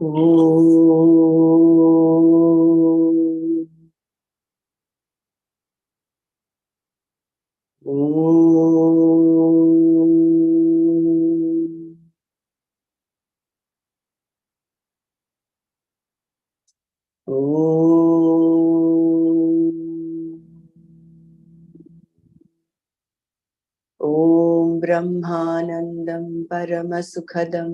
ॐ ब्रह्मानन्दं परमसुखदं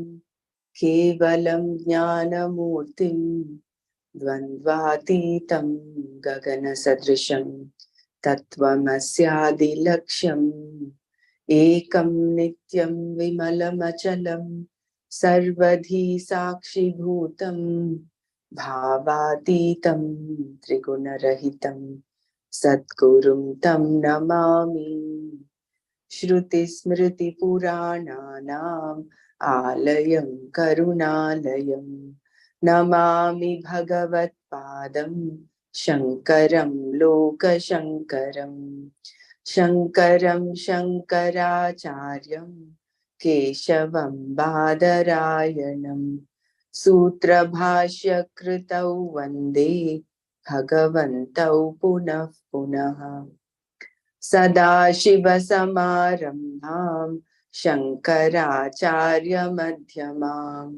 केवलं ज्ञानमूर्तिं द्वन्द्वातीतं गगनसदृशं तत्त्वमस्यादिलक्ष्यम् एकं नित्यं विमलमचलं सर्वधी साक्षिभूतं भावातीतं त्रिगुणरहितं सद्गुरुं तं नमामि। श्रुतिस्मृतिपुराणानाम् आलयं करुणालयं नमामि भगवत्पादं शङ्करं लोकशङ्करं शङ्करं शङ्कराचार्यं केशवं बादरायणं सूत्रभाष्यकृतौ वन्दे भगवन्तौ पुनः पुनः। सदाशिवसमारम्भां शङ्कराचार्यमध्यमाम्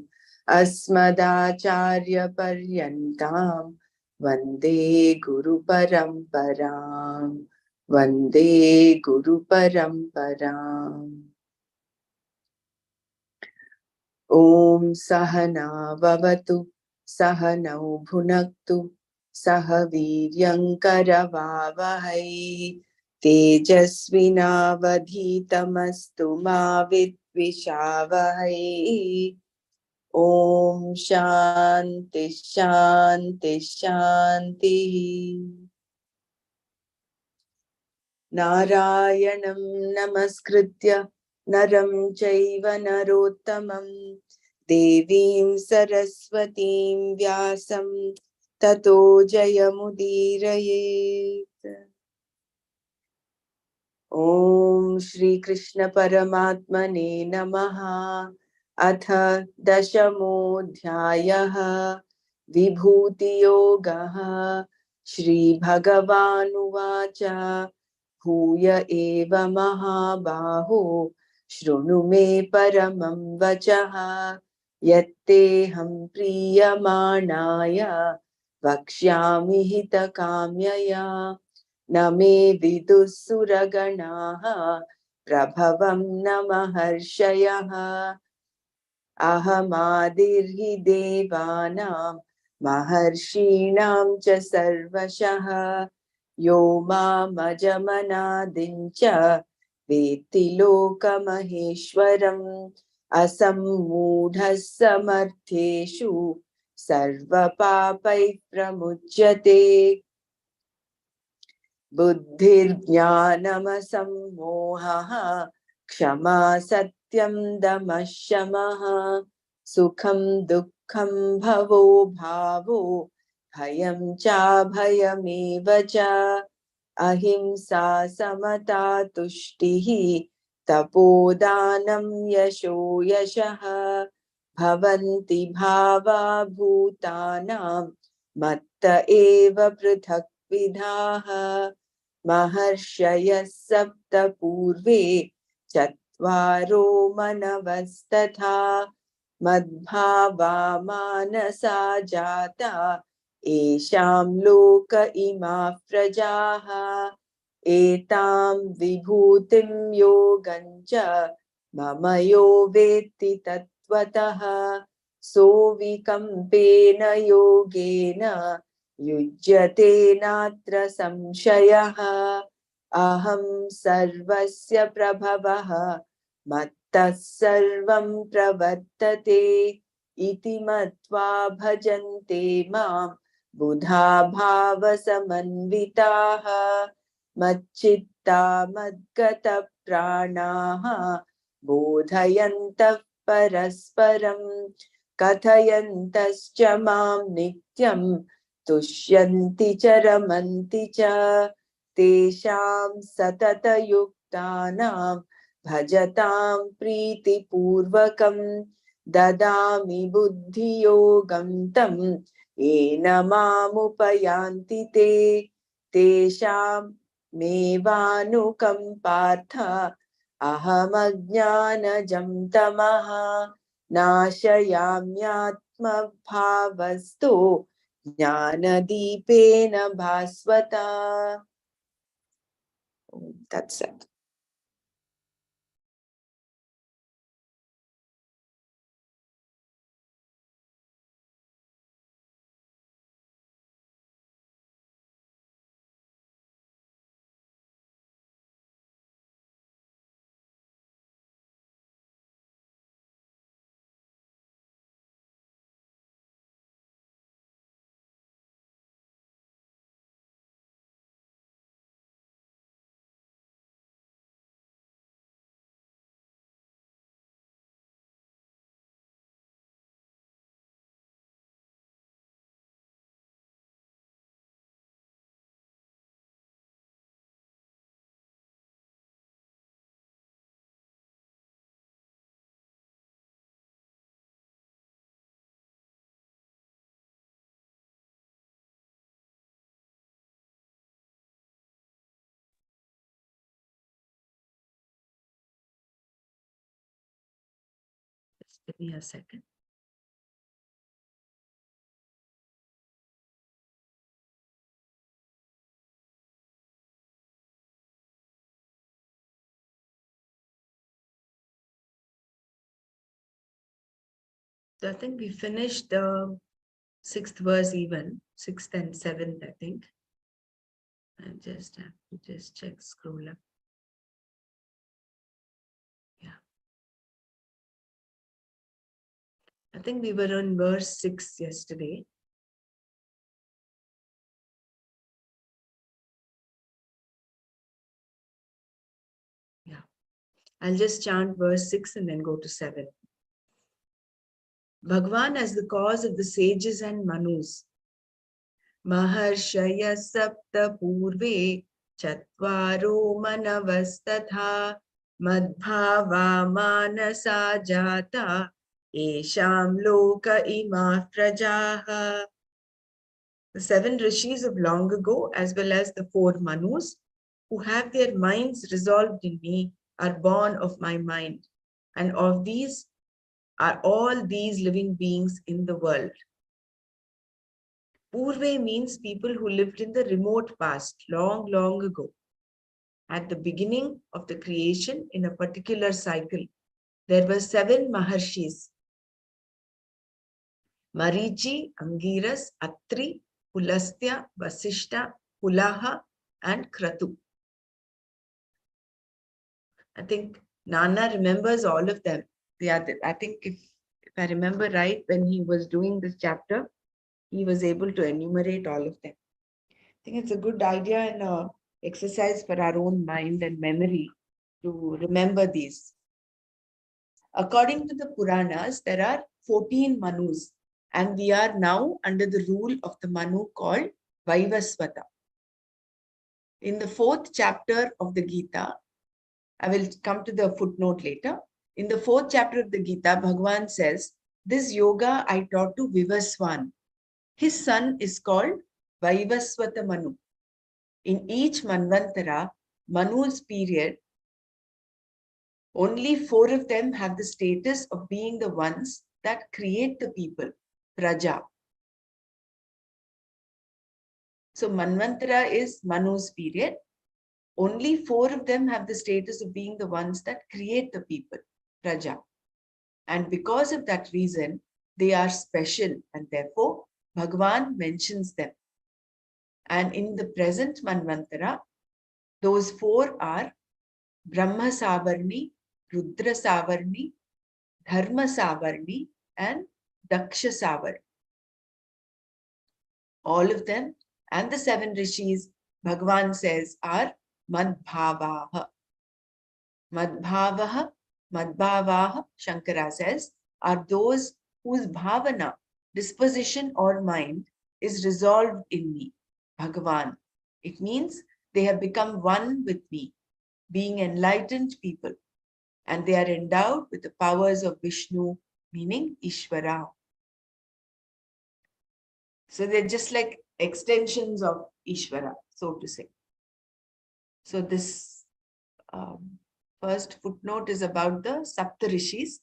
अस्मदाचार्यपर्यन्तां वन्दे गुरुपरम्पराम् वन्दे गुरुपरम्पराम्। ॐ सहना भवतु सहनौ भुनक्तु सह वीर्यङ्करवावहै तेजस्विनावधीतमस्तु मा विद्विषावहै। ॐ शान्ति शान्ति शान्तिः। नारायणं नमस्कृत्य नरं चैव नरोत्तमं देवीं सरस्वतीं व्यासं ततो जयमुदीरयेत्। ॐ श्रीकृष्ण परमात्मने नमः। अथ दशमोऽध्यायः विभूतियोगः। श्रीभगवानुवाच भूय एव महाबाहो शृणु मे परमं वचः यत्तेऽहं प्रीयमाणाय वक्ष्यामि हितकाम्यया न मे विदुः सुरगणाः प्रभवं न महर्षयः अहमादिर्हि देवानां महर्षीणां च सर्वशः यो मामजमनादिं च वेत्ति लोकमहेश्वरम् असम्मूढः समर्थ्येषु सर्वपापैः प्रमुच्यते बुद्धिर्ज्ञानमसम्मोहः क्षमा सत्यं दमः शमः सुखं दुःखं भवो भावो भयं चाभयमेव च अहिंसा समता तुष्टिः तपोदानं यशो यशः भवन्ति भावा भूतानां मत्त एव पृथक् विधाः महर्षयः सप्त पूर्वे चत्वारो मनवस्तथा मद्भावा मानसा जाता येषां लोक इमाः प्रजाः एतां विभूतिं योगं च मम यो वेत्ति तत्त्वतः सोऽविकम्पेन योगेन युज्यते नात्र संशयः अहं सर्वस्य प्रभवः मत्तः सर्वं प्रवर्तते इति मत्वा भजन्ते मां बुधा भावसमन्विताः मच्चित्ता मद्गतप्राणाः बोधयन्तः परस्परं कथयन्तश्च मां नित्यं तुष्यन्ति च रमन्ति च तेषां सततयुक्तानां भजतां प्रीतिपूर्वकं dadami buddhiyogam tam yena mamupayanti te tesham mevanukam partha aham ajnanajam tamaha nashayamyatma bhavastu jnanadipena bhasvata. That's it. Just give me a second. So I think we finished the 6th verse even, 6th and 7th, I think. I just have to just check, scroll up. Yeah. I think we were on verse 6 yesterday. Yeah. I'll just chant verse 6 and then go to 7. Bhagwan as the cause of the sages and manus. Maharshaya sapta purve chatvaro manavastatha madbhava manasa jata esham loka ima prajaha. The 7 rishis of long ago, as well as the 4 manus, who have their minds resolved in me, are born of my mind, and of these are all these living beings in the world. Purve means people who lived in the remote past, long, long ago. At the beginning of the creation, in a particular cycle, there were 7 Maharshis: Marichi, Angiras, Atri, Pulastya, Vasishta, Pulaha, and Kratu. I think Nana remembers all of them. I think if I remember right, when he was doing this chapter, he was able to enumerate all of them. I think it's a good idea and exercise for our own mind and memory to remember these. According to the Puranas, there are 14 Manus, and we are now under the rule of the Manu called Vaivasvata. In the 4th chapter of the Gita, I will come to the footnote later. In the 4th chapter of the Gita, Bhagavan says, this yoga I taught to Vivaswan. His son is called Vaivasvata Manu. In each Manvantara, Manu's period, only 4 of them have the status of being the ones that create the people, Praja. So Manvantara is Manu's period. Only 4 of them have the status of being the ones that create the people, Praja. And because of that reason, they are special, and therefore Bhagavan mentions them. And in the present Manvantara, those 4 are Brahma Savarni, Rudra Savarni, Dharma Savarni, and Daksha Savarni. All of them and the 7 rishis, Bhagavan says, are Madbhavaha. Madbhavaha, Madbhavaha, Shankara says, are those whose bhavana, disposition or mind is resolved in me, Bhagavan. It means they have become one with me, being enlightened people, and they are endowed with the powers of Vishnu, meaning Ishvara. So they're just like extensions of Ishvara, so to say. So this first footnote is about the Saptarishis.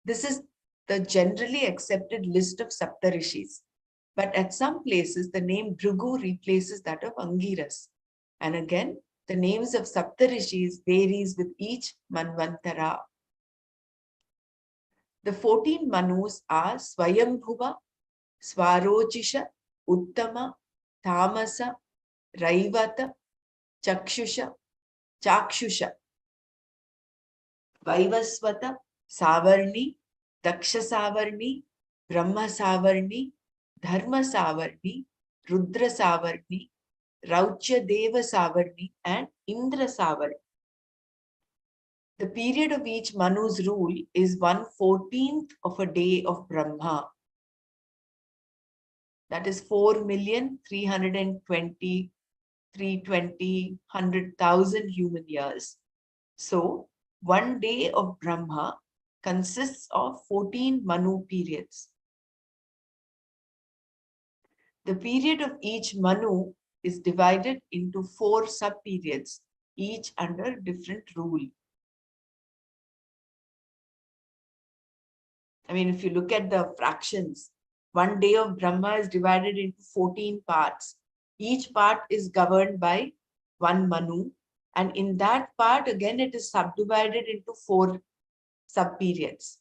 This is the generally accepted list of Saptarishis. But at some places, the name Bhrigu replaces that of Angiras. And again, the names of Saptarishis varies with each Manvantara. The 14 Manus are Swayambhuva, Swarochisha, Uttama, Tamasa, Raivata, Chakshusha, Chakshusha, Vaivasvata, Savarni, Daksha Savarni, Brahma Savarni, Dharma Savarni, Rudra Savarni, Rauchya Deva Savarni, and Indra Savarni. The period of each Manu's rule is 1/14th of a day of Brahma. That is 4,320,100,000 human years. So, one day of Brahma consists of 14 Manu periods. The period of each Manu is divided into 4 sub-periods, each under different rule. I mean, if you look at the fractions, one day of Brahma is divided into 14 parts. Each part is governed by one Manu. And in that part, again, it is subdivided into 4 sub-periods,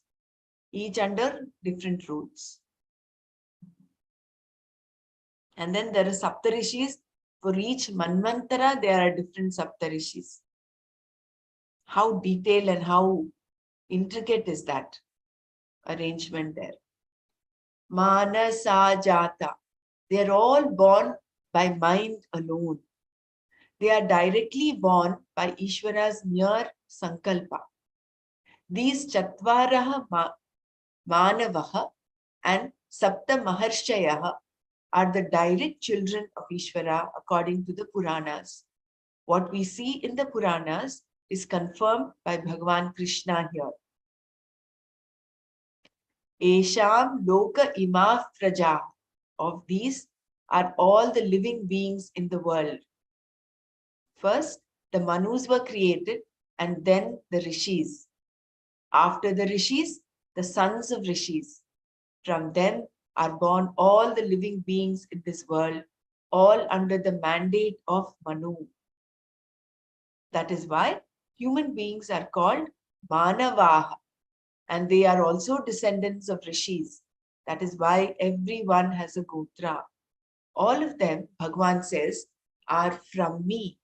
each under different rules. And then there are Saptarishis. For each Manvantara, there are different Saptarishis. How detailed and how intricate is that arrangement there? Manasa Jata. They are all born by mind alone. They are directly born by Ishvara's mere sankalpa. These Chatvaraha Manavaha and Sapta Maharshayaha are the direct children of Ishvara according to the Puranas. What we see in the Puranas is confirmed by Bhagavan Krishna here. Esham Loka Ima Praja. Of these are all the living beings in the world. First, the Manus were created and then the Rishis. After the Rishis, the sons of Rishis. From them are born all the living beings in this world, all under the mandate of Manu. That is why human beings are called Manavaha, and they are also descendants of Rishis. That is why everyone has a Gotra. All of them, Bhagavan says, are from me.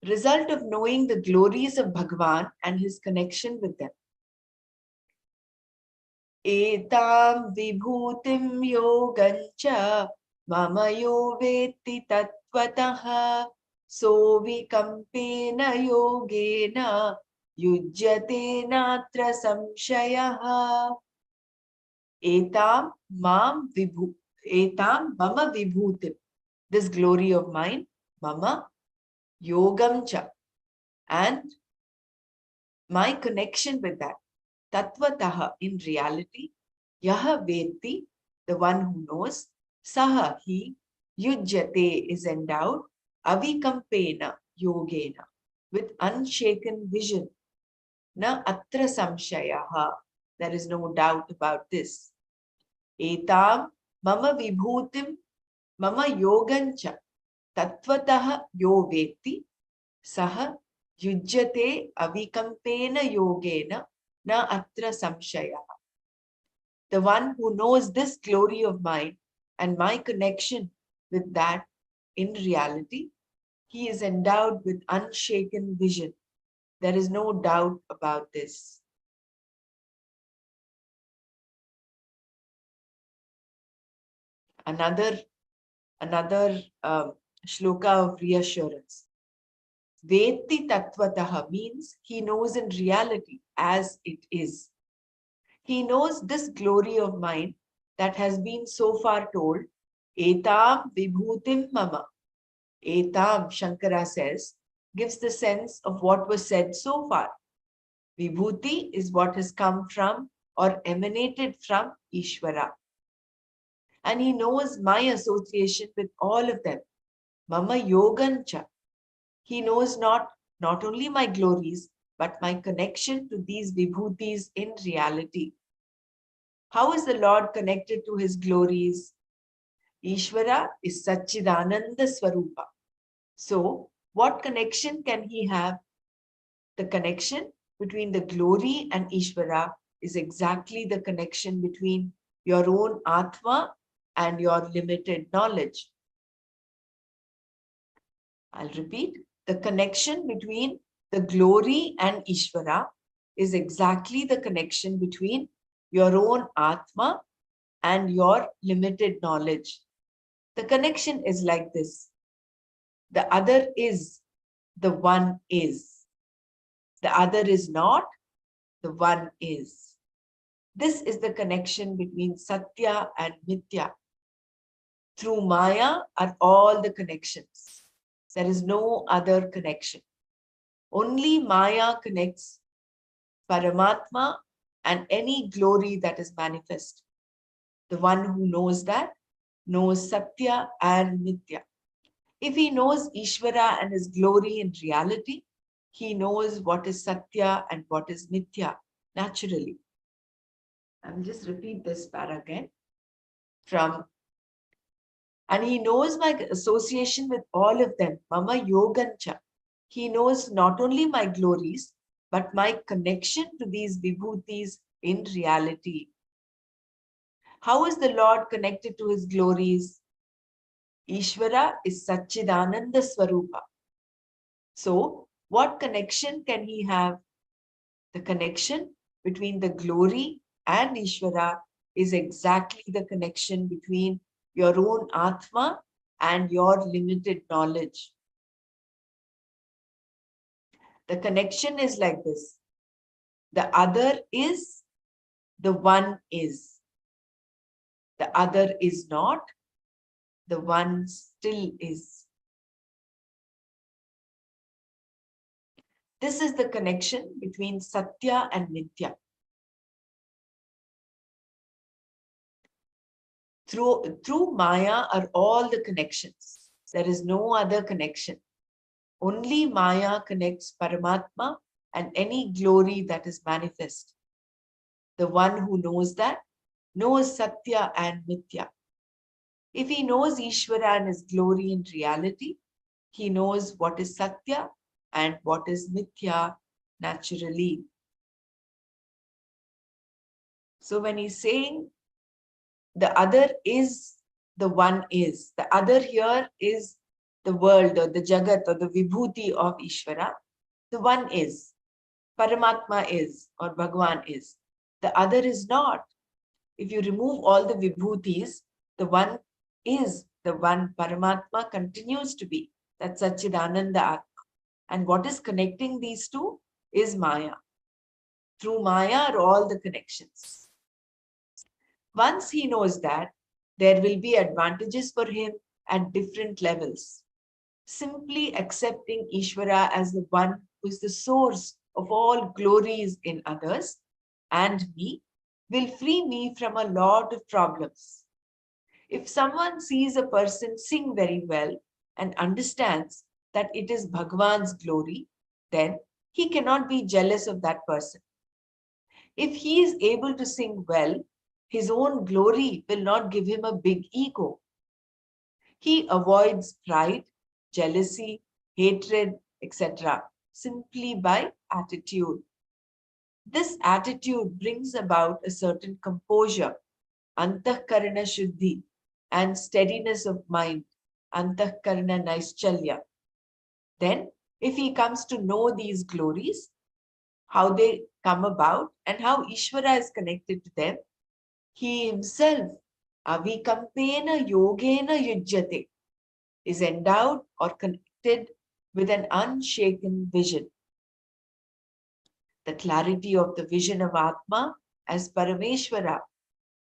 Result of knowing the glories of Bhagavan and his connection with them. Etam vibhutim yogancha mamayo veti tattvataha so vikampena yogena yujyate natra samshayaha. Etam mam vibhu. Etam mama vibhutim. This glory of mine, mama yogamcha, and my connection with that. Tattvataha, in reality, yaha veti, the one who knows, saha, he, yujyate, is endowed, avikampena, yogena, with unshaken vision. Na atra samshayaha, there is no doubt about this. Etam mama vibhutim mama yogancha tattvataha yo veti saha yujyate avikampena yogena na atra samshaya. The one who knows this glory of mine and my connection with that, in reality, he is endowed with unshaken vision. There is no doubt about this. Another shloka of reassurance. Veti tattvataha means he knows in reality as it is. He knows this glory of mine that has been so far told Etam vibhutim mama. Etam, Shankara says, gives the sense of what was said so far. Vibhuti is what has come from or emanated from Ishvara. And he knows my association with all of them. Mama yogancha. He knows not only my glories, but my connection to these vibhutis in reality. How is the Lord connected to his glories? Ishvara is Satchidananda Swarupa. So, what connection can he have? The connection between the glory and Ishvara is exactly the connection between your own Atma and your limited knowledge. I'll repeat. The connection between the glory and Ishvara is exactly the connection between your own Atma and your limited knowledge. The connection is like this. The other is, the one is. The other is not, the one is. This is the connection between Satya and Mithya. Through Maya are all the connections. There is no other connection. Only Maya connects Paramatma and any glory that is manifest. The one who knows that knows Satya and Mithya. If he knows Ishvara and his glory in reality, he knows what is Satya and what is Mithya naturally. I'll just repeat this para again. And he knows my association with all of them, Mama Yogancha. He knows not only my glories, but my connection to these vibhutis in reality. How is the Lord connected to his glories? Ishvara is Satchidananda Swarupa. So, what connection can he have? The connection between the glory and Ishvara is exactly the connection between your own Atma and your limited knowledge. The connection is like this. The other is, the one is. The other is not, the one still is. This is the connection between Satya and Mithya. Through Maya are all the connections. There is no other connection. Only Maya connects Paramatma and any glory that is manifest. The one who knows that knows Satya and Mithya. If he knows Ishvara and his glory in reality, he knows what is Satya and what is Mithya naturally. So when he's saying the other is, the one is, the other here is the world or the Jagat or the Vibhuti of Ishvara. The one is, Paramatma is or Bhagwan is. The other is not. If you remove all the Vibhutis, the one is, the one Paramatma continues to be. That's Satchidananda Atma. And what is connecting these two is Maya. Through Maya are all the connections. Once he knows that, there will be advantages for him at different levels. Simply accepting Ishvara as the one who is the source of all glories in others and me will free me from a lot of problems. If someone sees a person sing very well and understands that it is Bhagwan's glory, then he cannot be jealous of that person. If he is able to sing well, his own glory will not give him a big ego. He avoids pride, jealousy, hatred, etc. simply by attitude. This attitude brings about a certain composure, antahkarana shuddhi, and steadiness of mind, antahkarana naischalya. Then, if he comes to know these glories, how they come about and how Ishvara is connected to them, he himself, avikampena yogena yujyate, is endowed or connected with an unshaken vision. The clarity of the vision of Atma as Parameshwara,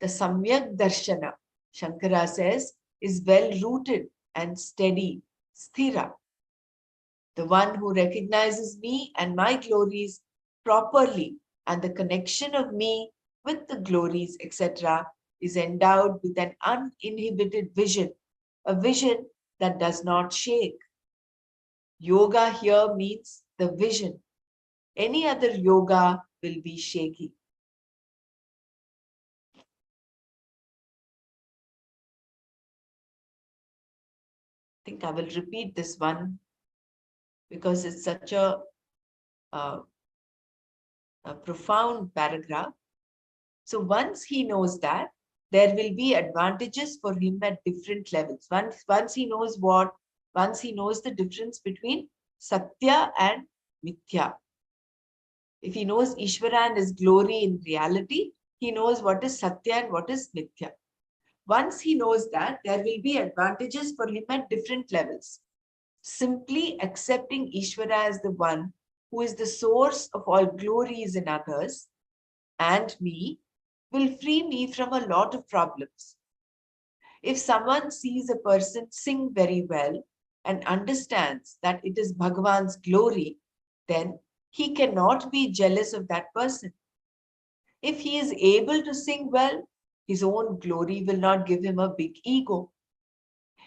the Samyak Darshana. Shankara says, is well rooted and steady, sthira. The one who recognizes me and my glories properly, and the connection of me with the glories, etc., is endowed with an uninhibited vision, a vision that does not shake. Yoga here means the vision. Any other yoga will be shaky. I think I will repeat this one because it's such uh, a profound paragraph. So once he knows that, there will be advantages for him at different levels. Once he knows once he knows the difference between Satya and Mithya. If he knows Ishvara and his glory in reality, he knows what is Satya and what is Mithya. Once he knows that, there will be advantages for him at different levels. Simply accepting Ishvara as the one who is the source of all glories in others and me will free me from a lot of problems. If someone sees a person sing very well and understands that it is Bhagavan's glory, then he cannot be jealous of that person. If he is able to sing well, his own glory will not give him a big ego.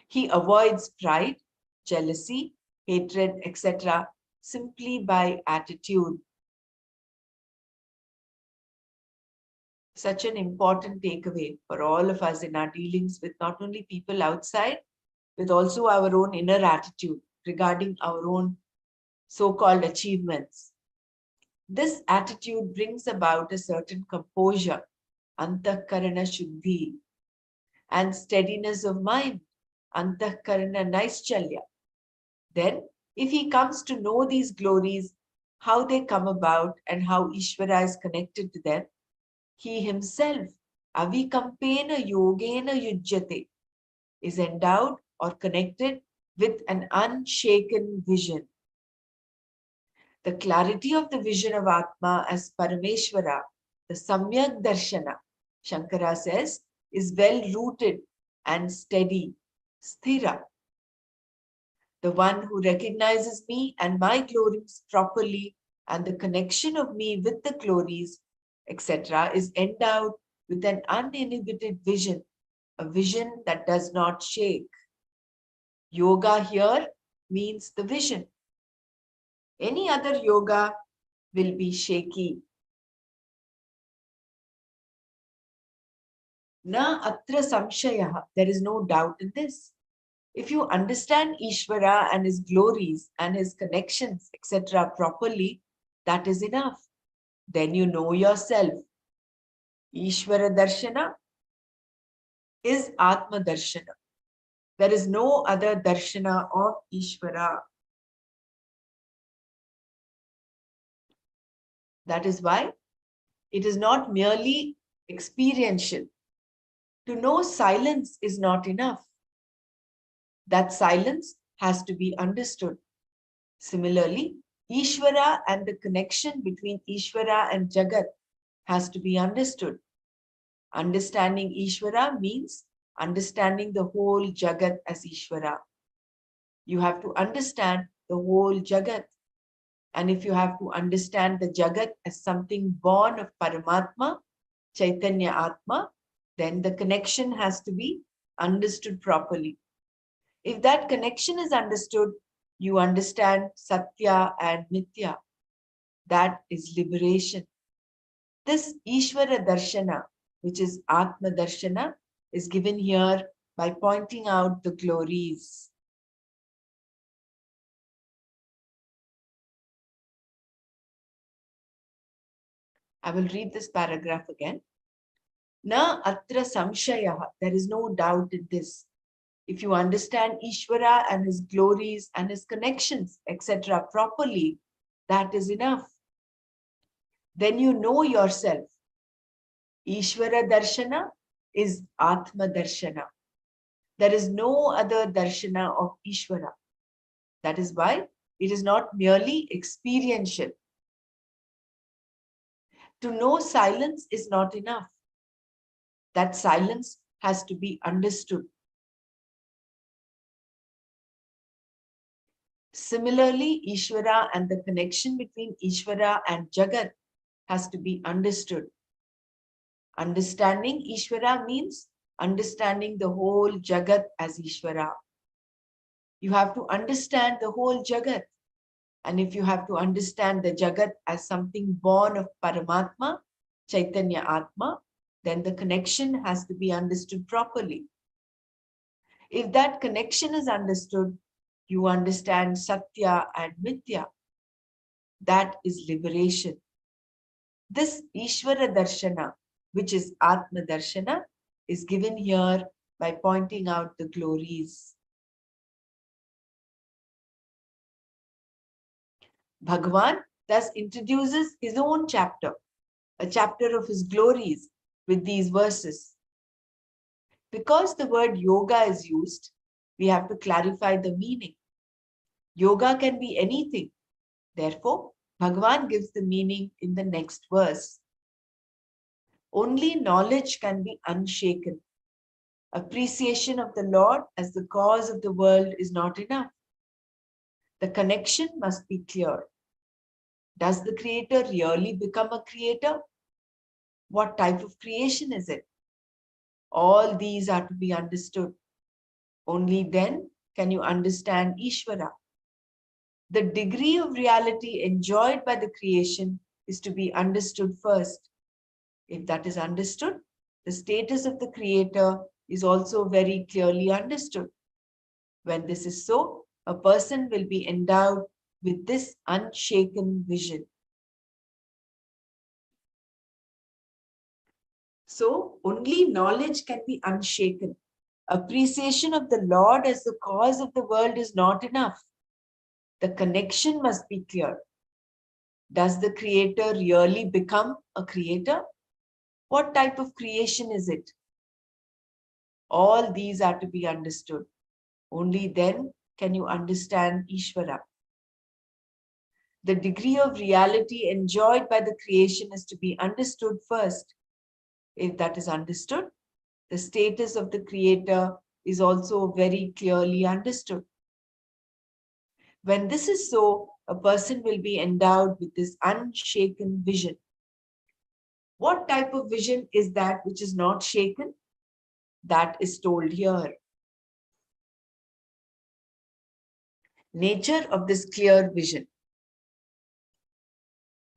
He avoids pride, jealousy, hatred, etc. simply by attitude. Such an important takeaway for all of us in our dealings with not only people outside, with also our own inner attitude regarding our own so-called achievements. This attitude brings about a certain composure, antahkarana shuddhi, and steadiness of mind, antahkarana naischalya. Then, if he comes to know these glories, how they come about and how Ishvara is connected to them, he himself, avikampena yogena yujyate, is endowed or connected with an unshaken vision. The clarity of the vision of Atma as Parameshwara, the Samyak Darshana, Shankara says, is well rooted and steady, sthira. The one who recognizes me and my glories properly and the connection of me with the glories, etc., is endowed with an uninhibited vision, a vision that does not shake. Yoga here means the vision. Any other yoga will be shaky. Na atra samshayah. There is no doubt in this. If you understand Ishvara and his glories and his connections, etc., properly, that is enough. Then you know yourself. Ishvara darshana is Atma darshana. There is no other darshana of Ishvara. That is why it is not merely experiential. To know silence is not enough. That silence has to be understood. Similarly, Ishvara and the connection between Ishvara and Jagat has to be understood. Understanding Ishvara means understanding the whole Jagat as Ishvara. You have to understand the whole Jagat. And if you have to understand the Jagat as something born of Paramatma, Chaitanya Atma, then the connection has to be understood properly. If that connection is understood, you understand Satya and Mithya. That is liberation. This Ishvara Darshana, which is Atma Darshana, is given here by pointing out the glories. I will read this paragraph again. Na atra samshayah. There is no doubt in this. If you understand Ishvara and his glories and his connections, etc., properly, that is enough. Then you know yourself. Ishvara Darshana is Atma Darshana. There is no other Darshana of Ishvara. That is why it is not merely experiential. To know silence is not enough. That silence has to be understood. Similarly, Ishvara and the connection between Ishvara and Jagat has to be understood. Understanding Ishvara means understanding the whole Jagat as Ishvara. You have to understand the whole Jagat. And if you have to understand the Jagat as something born of Paramatma, Chaitanya Atma, then the connection has to be understood properly. If that connection is understood, you understand Satya and Mithya. That is liberation. This Ishvara Darshana, which is Atma Darshana, is given here by pointing out the glories. Bhagavan thus introduces his own chapter, a chapter of his glories, with these verses. Because the word yoga is used, we have to clarify the meaning. Yoga can be anything. Therefore, Bhagavan gives the meaning in the next verse. Only knowledge can be unshaken. Appreciation of the Lord as the cause of the world is not enough. The connection must be clear. Does the creator really become a creator? What type of creation is it? All these are to be understood. Only then can you understand Ishvara. The degree of reality enjoyed by the creation is to be understood first. If that is understood, the status of the creator is also very clearly understood. When this is so, a person will be endowed with this unshaken vision. So, only knowledge can be unshaken. Appreciation of the Lord as the cause of the world is not enough. The connection must be clear. Does the creator really become a creator? What type of creation is it? All these are to be understood. Only then can you understand Ishvara. The degree of reality enjoyed by the creation is to be understood first. If that is understood, the status of the creator is also very clearly understood. When this is so, a person will be endowed with this unshaken vision. What type of vision is that which is not shaken? That is told here. Nature of this clear vision.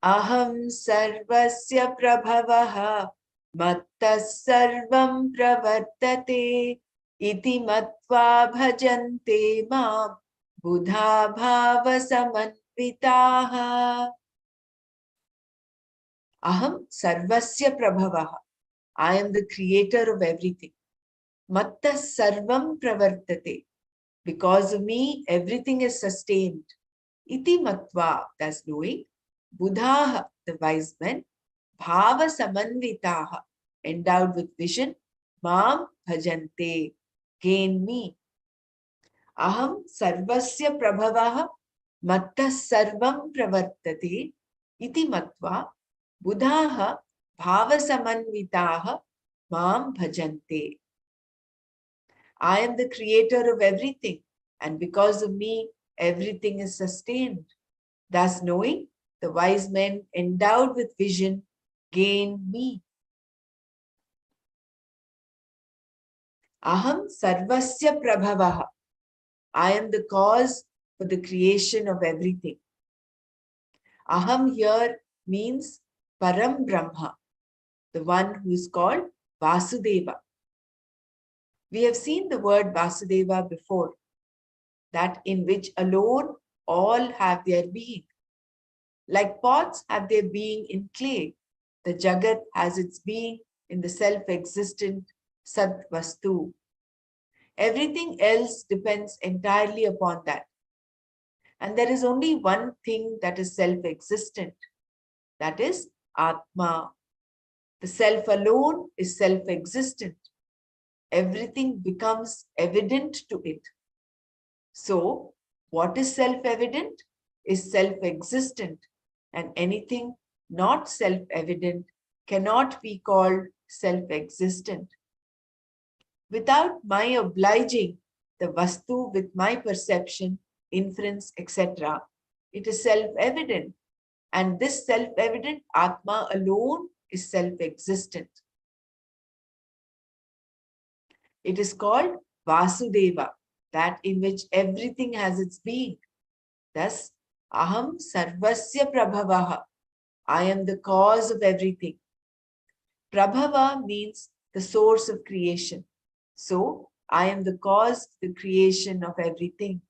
Aham sarvasya prabhavaha mattas sarvam pravartate iti matva bhajante mam buddha bhava samanvitaha. Aham sarvasya prabhavaha. I am the creator of everything. Mattas sarvam pravartate. Because of me, everything is sustained. Iti matva, thus knowing, Buddha, the wise men, bhava samanvitaha, endowed with vision, mam bhajante, gain me. Aham sarvasya prabhavaha matta sarvam pravartate iti matva Buddha bhava samanvitaha mam bhajante. I am the creator of everything, and because of me, everything is sustained. Thus knowing, the wise men endowed with vision gain me. Aham sarvasya prabhavaha. I am the cause for the creation of everything. Aham here means Param Brahma, the one who is called Vasudeva. We have seen the word Vasudeva before, that in which alone all have their being. Like pots have their being in clay, the Jagat has its being in the self-existent Sat Vastu. Everything else depends entirely upon that. And there is only one thing that is self-existent, that is Atma. The self alone is self-existent. Everything becomes evident to it. So, what is self-evident is self-existent, and anything not self-evident cannot be called self-existent. Without my obliging the Vastu with my perception, inference, etc., it is self-evident. And this self-evident Atma alone is self-existent. It is called Vasudeva, that in which everything has its being. Thus, Aham Sarvasya Prabhavaha. I am the cause of everything. Prabhava means the source of creation. So, I am the cause of the creation of everything.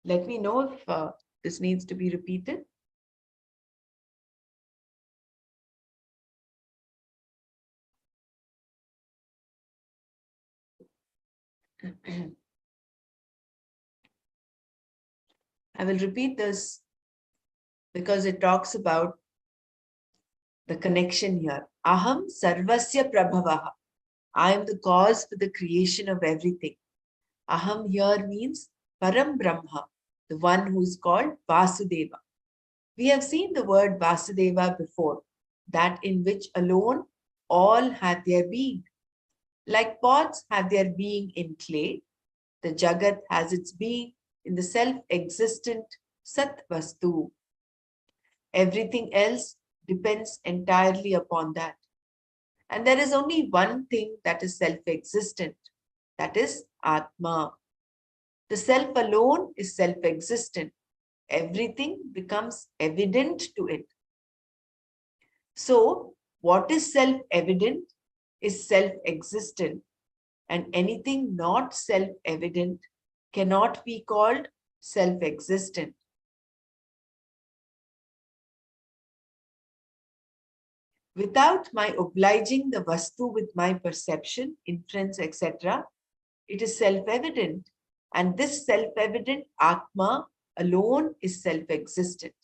Let me know if this needs to be repeated. I will repeat this because it talks about the connection here. Aham Sarvasya Prabhavaha. I am the cause for the creation of everything. Aham here means Param Brahma, the one who is called Vasudeva. We have seen the word Vasudeva before, that in which alone all had their being. Like pots have their being in clay, the Jagat has its being in the self-existent Sat Vastu. Everything else depends entirely upon that. And there is only one thing that is self-existent, that is Atma. The self alone is self-existent. Everything becomes evident to it. So, what is self-evident is self-existent, and anything not self-evident cannot be called self-existent. Without my obliging the Vastu with my perception, inference, etc., it is self-evident, and this self-evident Atma alone is self-existent.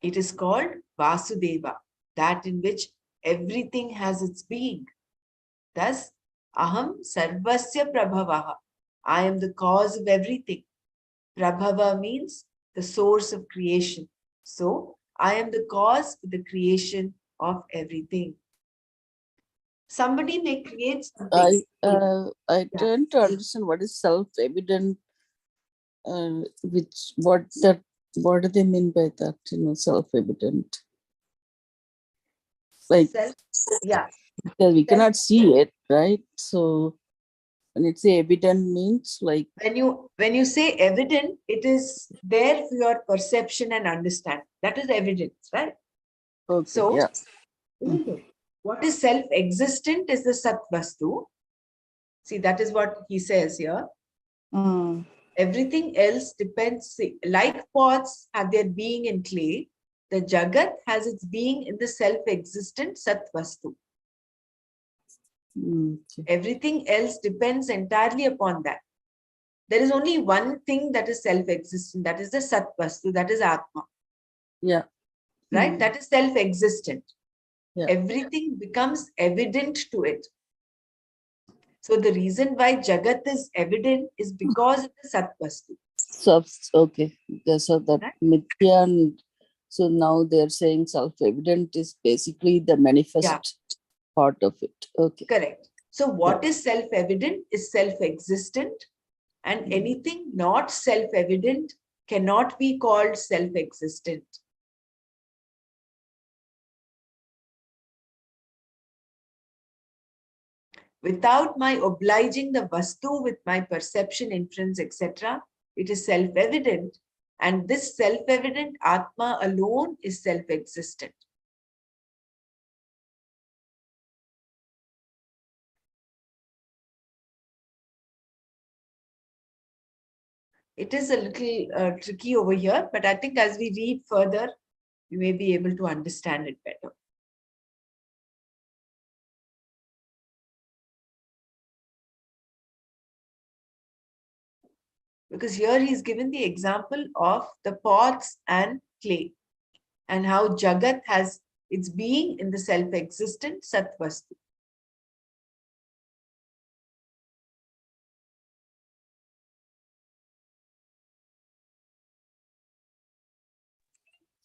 It is called Vasudeva, that in which everything has its being. Thus, Aham Sarvasya Prabhavaha. I am the cause of everything. Prabhava means the source of creation. So, I am the cause for the creation of everything. Somebody may create something. I tend to understand what is self-evident, what do they mean by that? Self-evident. Like, Yeah. because we cannot see it, right? So when it's evident means like When you say evident, it is there for your perception and understanding. That is evidence, right? okay, So, yeah. what is self-existent is the Sat Vastu. See, that is what he says here. Everything else depends, like pots have their being in clay, the Jagat has its being in the self-existent Sat Vastu. Okay. Everything else depends entirely upon that. There is only one thing that is self-existent, that is the Sat Vastu, that is Atma. Yeah. Right? That is self-existent. Yeah. Everything becomes evident to it. So the reason why Jagat is evident is because of the Sat Vastu. So, okay. So that Right? Mithya, and so now they're saying self-evident is basically the manifest part of it. Okay. Correct. So what is self-evident is self-existent, and anything not self-evident cannot be called self-existent. Without my obliging the Vastu with my perception, inference, etc., it is self-evident, and this self-evident Atma alone is self-existent. It is a little tricky over here, but I think as we read further, you may be able to understand it better. Because here he's given the example of the pots and clay, and how Jagat has its being in the self-existent Sat Vastu.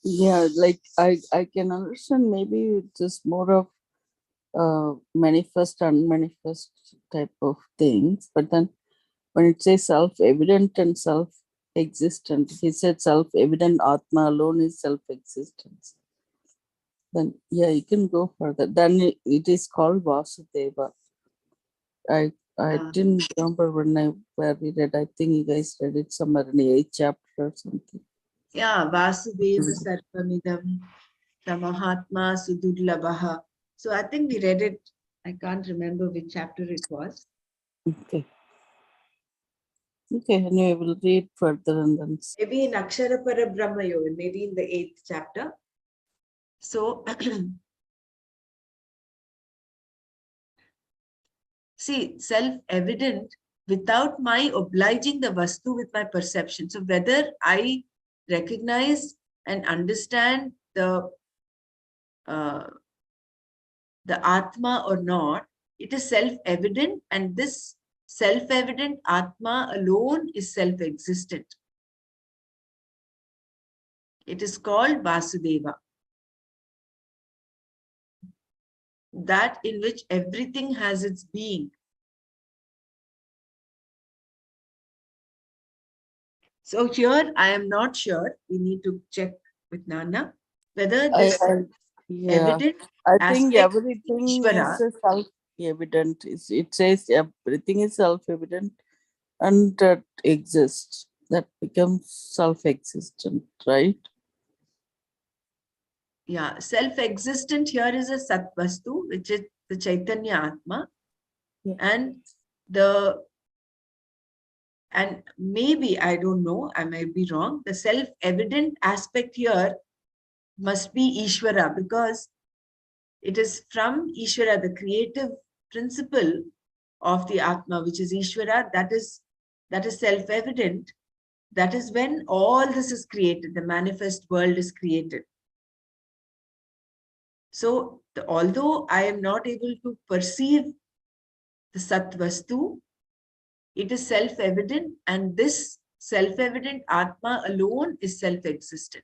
Yeah, like I can understand maybe it's just more of manifest, unmanifest type of things. But then when it says self-evident and self-existent, he said self-evident Atma alone is self-existence. Then yeah, you can go further. Then it is called Vasudeva. I didn't remember where we read. I think you guys read it somewhere in the 8th chapter or something. Yeah, Vasudeva Sarvamidam Tamahatma Sudurlabhaha. So I think we read it. I can't remember which chapter it was. Okay. Okay, anyway, we'll read further and then Maybe in Akshara Parabrahma Yoga, maybe in the 8th chapter. So see, self-evident without my obliging the Vastu with my perception. So whether I recognize and understand the Atma or not, it is self-evident, and this self-evident Atma alone is self-existent. It is called Vasudeva. That in which everything has its being. So here I am not sure. We need to check with Nana whether this evident I think aspect everything Ishvara, is self-evident. It says everything is self-evident and that exists. That becomes self-existent, right? yeah, self-existent here is a Satvastu, which is the Chaitanya Atma, and maybe, I don't know, I might be wrong, the self-evident aspect here must be Ishvara, because it is from Ishvara, the creative principle of the Atma, which is Ishvara, that is self-evident. That is when all this is created, the manifest world is created. So, although I am not able to perceive the Satvastu, it is self-evident, and this self-evident Atma alone is self-existent.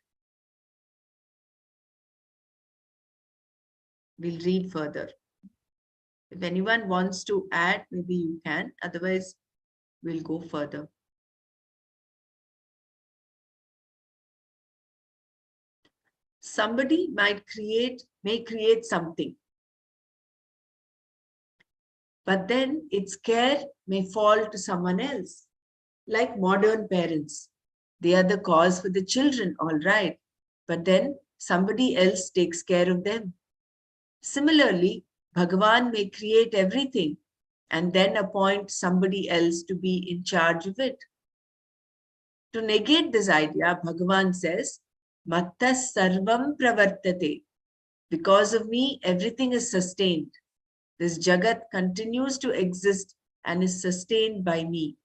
We'll read further. If anyone wants to add, maybe you can. Otherwise, we'll go further. Somebody may create something, but then its care may fall to someone else, like modern parents. They are the cause for the children, all right, but then somebody else takes care of them. Similarly, Bhagavan may create everything and then appoint somebody else to be in charge of it. To negate this idea, Bhagavan says, Mattas sarvam pravartate. Because of me, everything is sustained. This Jagat continues to exist and is sustained by me.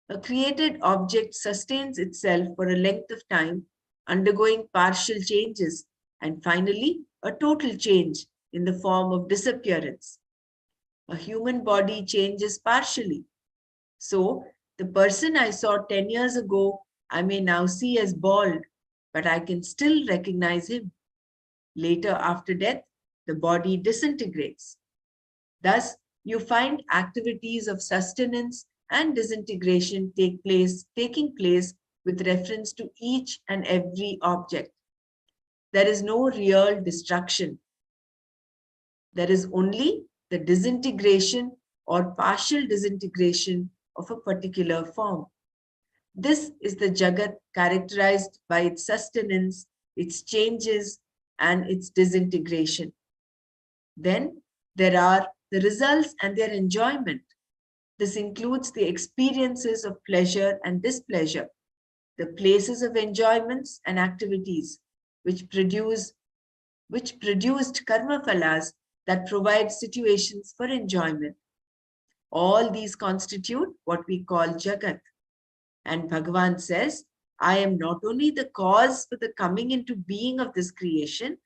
A created object sustains itself for a length of time, undergoing partial changes, and finally, a total change in the form of disappearance. A human body changes partially. So, the person I saw 10 years ago, I may now see as bald, but I can still recognize him. Later, after death, the body disintegrates. Thus, you find activities of sustenance and disintegration taking place with reference to each and every object. There is no real destruction. There is only the disintegration or partial disintegration of a particular form. This is the Jagat characterized by its sustenance, its changes, and its disintegration. Then there are the results and their enjoyment. This includes the experiences of pleasure and displeasure, the places of enjoyments and activities which produced karma phalas that provide situations for enjoyment. All these constitute what we call Jagat. And Bhagavan says, I am not only the cause for the coming into being of this creation,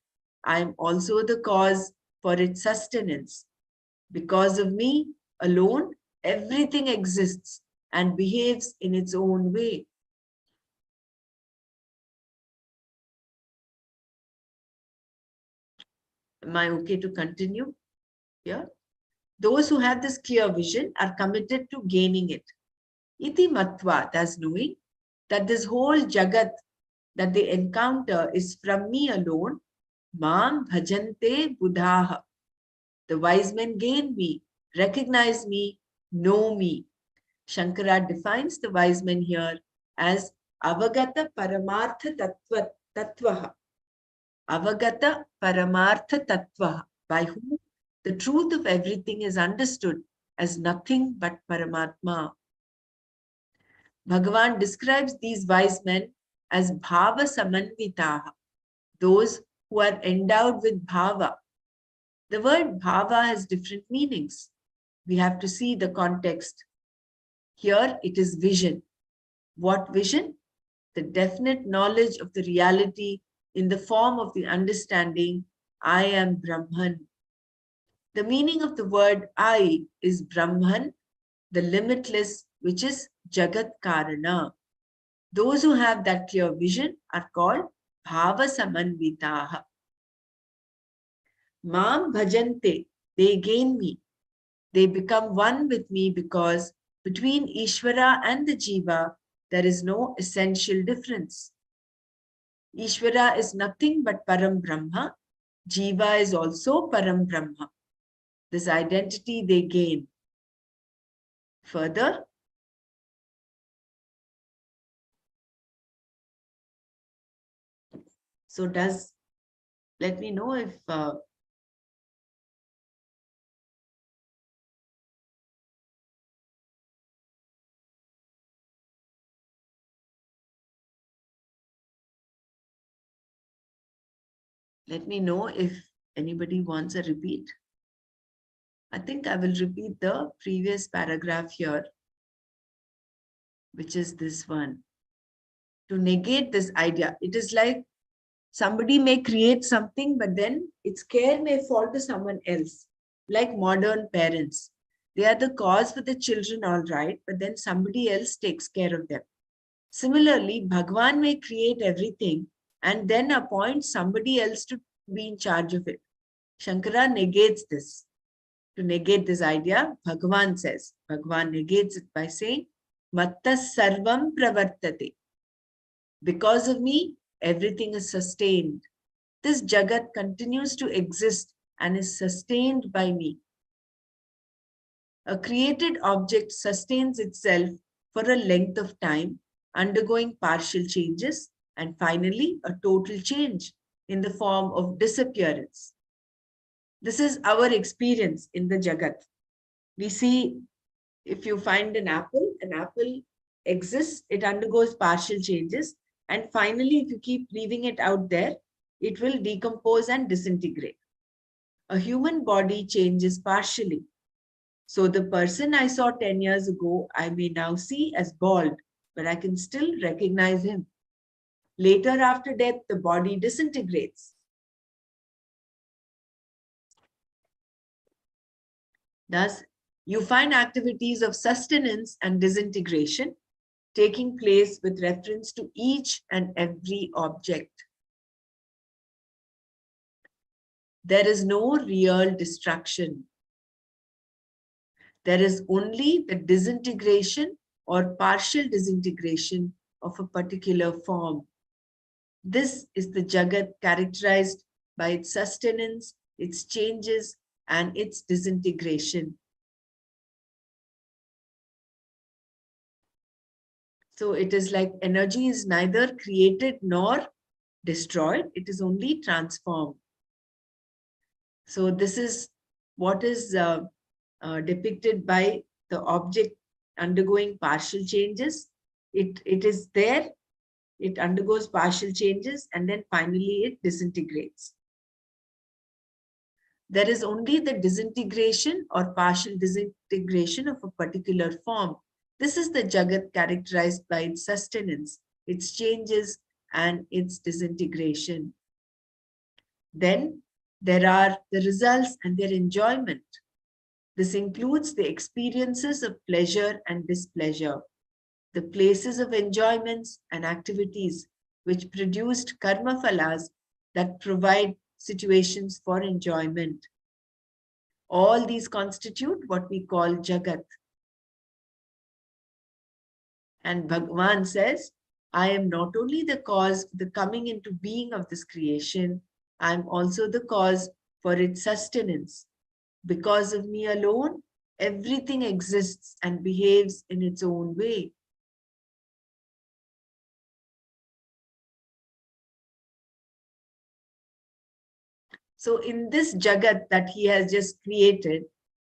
I am also the cause for its sustenance. Because of me alone, everything exists and behaves in its own way. Am I okay to continue? Here, those who have this clear vision are committed to gaining it. Iti matva, thus knowing that this whole jagat that they encounter is from me alone, mam bhajante buddhaha. The wise men gain me, recognize me, know me. Shankara defines the wise men here as avagata paramartha tattvaha. Avagata paramartha tattvaha, by whom the truth of everything is understood as nothing but Paramatma. Bhagavan describes these wise men as bhava samanvitaha, those who are endowed with bhava. The word bhava has different meanings. We have to see the context. Here it is vision. What vision? The definite knowledge of the reality in the form of the understanding, I am Brahman. The meaning of the word I is Brahman, the limitless, which is Jagat Karana. Those who have that clear vision are called Bhava Samanvitaha. Mam Bhajante, they gain me. They become one with me because between Ishvara and the Jiva, there is no essential difference. Ishvara is nothing but Param Brahma. Jiva is also Param Brahma. This identity they gain. Further, so let me know if let me know if anybody wants a repeat. I think I will repeat the previous paragraph here, which is this one. To negate this idea, it is like somebody may create something, but then its care may fall to someone else, like modern parents. They are the cause for the children, all right, but then somebody else takes care of them. Similarly, Bhagwan may create everything and then appoint somebody else to be in charge of it. Shankara negates this. To negate this idea, Bhagwan negates it by saying, Matta sarvam pravartate. Because of me, everything is sustained. This Jagat continues to exist and is sustained by me. A created object sustains itself for a length of time, undergoing partial changes and finally a total change in the form of disappearance. This is our experience in the Jagat. We see if you find an apple exists, it undergoes partial changes, and finally, if you keep leaving it out there, it will decompose and disintegrate. A human body changes partially. So the person I saw 10 years ago, I may now see as bald, but I can still recognize him. Later, after death, the body disintegrates. Thus, you find activities of sustenance and disintegration taking place with reference to each and every object. There is no real destruction. There is only the disintegration or partial disintegration of a particular form. This is the Jagat characterized by its sustenance, its changes, and its disintegration. So it is like energy is neither created nor destroyed, it is only transformed. So this is what is depicted by the object undergoing partial changes. It is there, it undergoes partial changes, and then finally it disintegrates. There is only the disintegration or partial disintegration of a particular form. This is the Jagat characterized by its sustenance, its changes, and its disintegration. Then there are the results and their enjoyment. This includes the experiences of pleasure and displeasure, the places of enjoyments and activities which produced karma phalas that provide situations for enjoyment. All these constitute what we call Jagat. And Bhagavan says, I am not only the cause for the coming into being of this creation, I am also the cause for its sustenance. Because of me alone, everything exists and behaves in its own way. So in this Jagat that he has just created,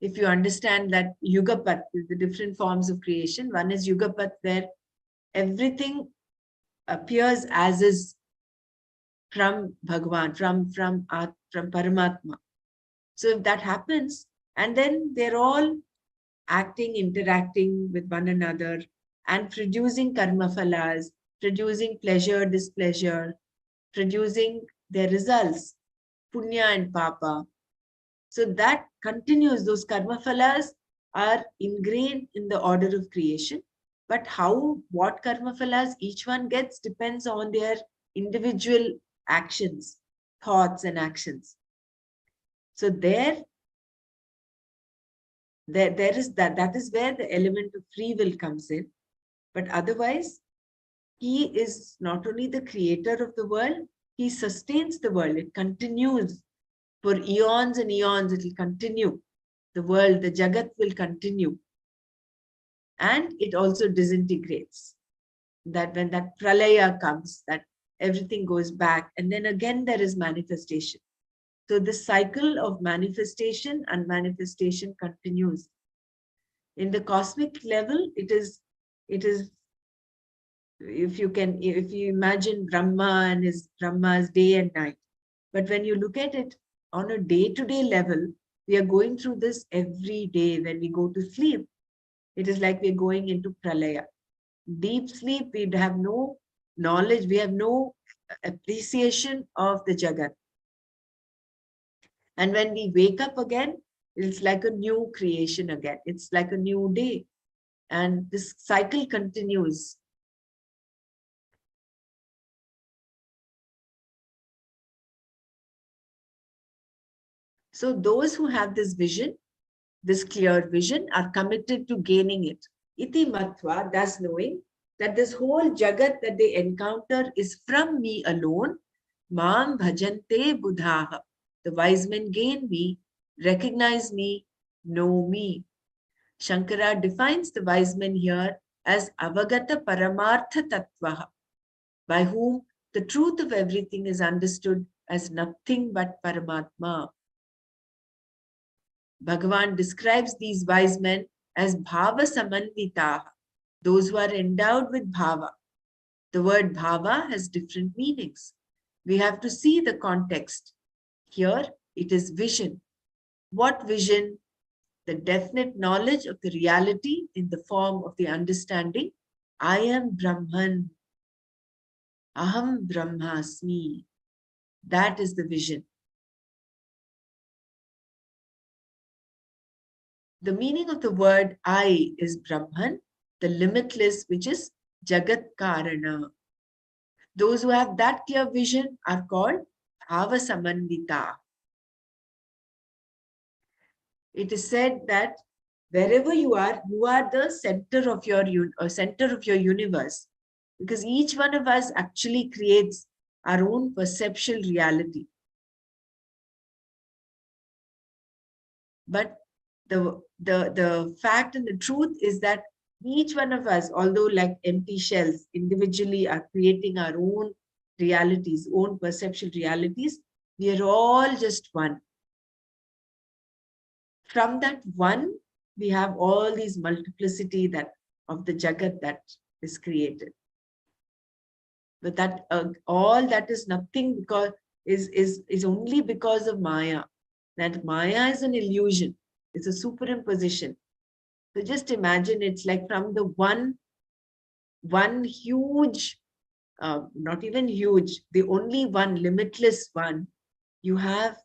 if you understand that Yugapat is the different forms of creation, one is Yugapat where everything appears as is from Bhagavan, from Paramatma. So if that happens, and then they're all acting, interacting with one another and producing karma phalas, producing pleasure, displeasure, producing their results, punya and papa. So that continues, those karma phalas are ingrained in the order of creation. But what karma phalas each one gets depends on their individual actions, thoughts and actions. So there is that is where the element of free will comes in. But otherwise, he is not only the creator of the world, he sustains the world. It continues for eons and eons. It will continue. The world, the Jagat will continue. And it also disintegrates. That when that pralaya comes, that everything goes back, and then again there is manifestation. So the cycle of manifestation and manifestation continues. In the cosmic level, it is, if you imagine Brahma's day and night. But when you look at it on a day-to-day level, we are going through this every day. When we go to sleep, it is like we're going into pralaya. Deep sleep, we have no knowledge, we have no appreciation of the Jagat. And when we wake up again, it's like a new creation again. It's like a new day. And this cycle continues. So those who have this vision, this clear vision, are committed to gaining it. Iti matva, thus knowing that this whole Jagat that they encounter is from me alone, mam bhajante buddhaha. The wise men gain me, recognize me, know me. Shankara defines the wise men here as avagata paramartha tattvaha, by whom the truth of everything is understood as nothing but Paramatma. Bhagavan describes these wise men as bhava samanvitaha, those who are endowed with bhava. The word bhava has different meanings. We have to see the context. Here it is vision. What vision? The definite knowledge of the reality in the form of the understanding, I am Brahman, Aham Brahmasmi. That is the vision. The meaning of the word I is Brahman, the limitless, which is Jagat Karana. Those who have that clear vision are called Bhava Samandita. It is said that wherever you are the center of your universe, because each one of us actually creates our own perceptual reality. But the fact and the truth is that each one of us, although like empty shells, individually are creating our own realities, own perceptual realities, we are all just one. From that one, we have all these multiplicity that of the Jagat that is created. But that all that is nothing, because is only because of Maya. That Maya is an illusion. It's a superimposition. So just imagine, it's like from the one huge, not even huge, the only one, limitless one, you have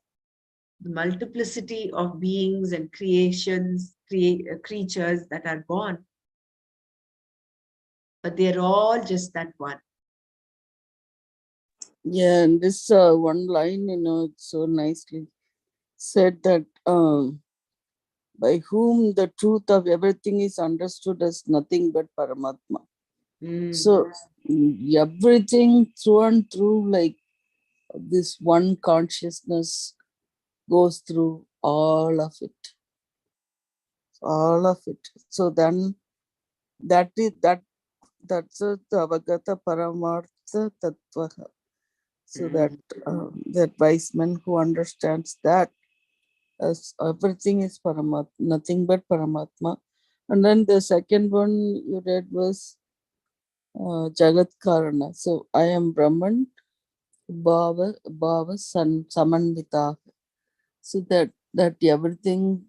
the multiplicity of beings and creations, creatures that are born. But they're all just that one. Yeah, and this one line, it's so nicely said that by whom the truth of everything is understood as nothing but Paramatma. So everything through and through, like this one consciousness goes through all of it, all of it. So then that's a Tavagata Paramartha Tattvaha. So that wise man who understands that as everything is Paramatma, nothing but Paramatma. And then the second one you read was Jagat Karana. So I am Brahman, Bhava Samanvita. So that everything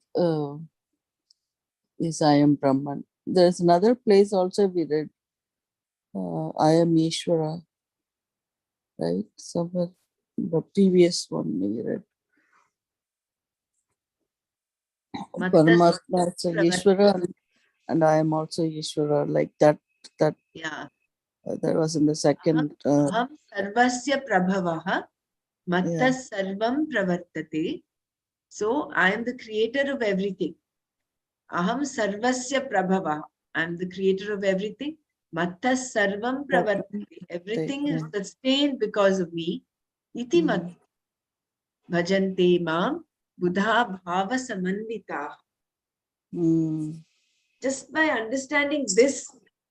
is I am Brahman. There's another place also we read I am Ishvara, right? Somewhere the previous one we read. Mattas Paramatma is Ishvara and I am also Ishvara. Like that yeah. that was in the Aham, second aham sarvasya prabhavah, yeah. mattas sarvam pravartate. So I am the creator of everything. Aham sarvasya prabhavah. I am the creator of everything. Mattas sarvam pravartate. Everything is Yeah. sustained because of me. Iti mat Mm, bhajante mam buddha bhava samanvita. mm, Just by understanding this,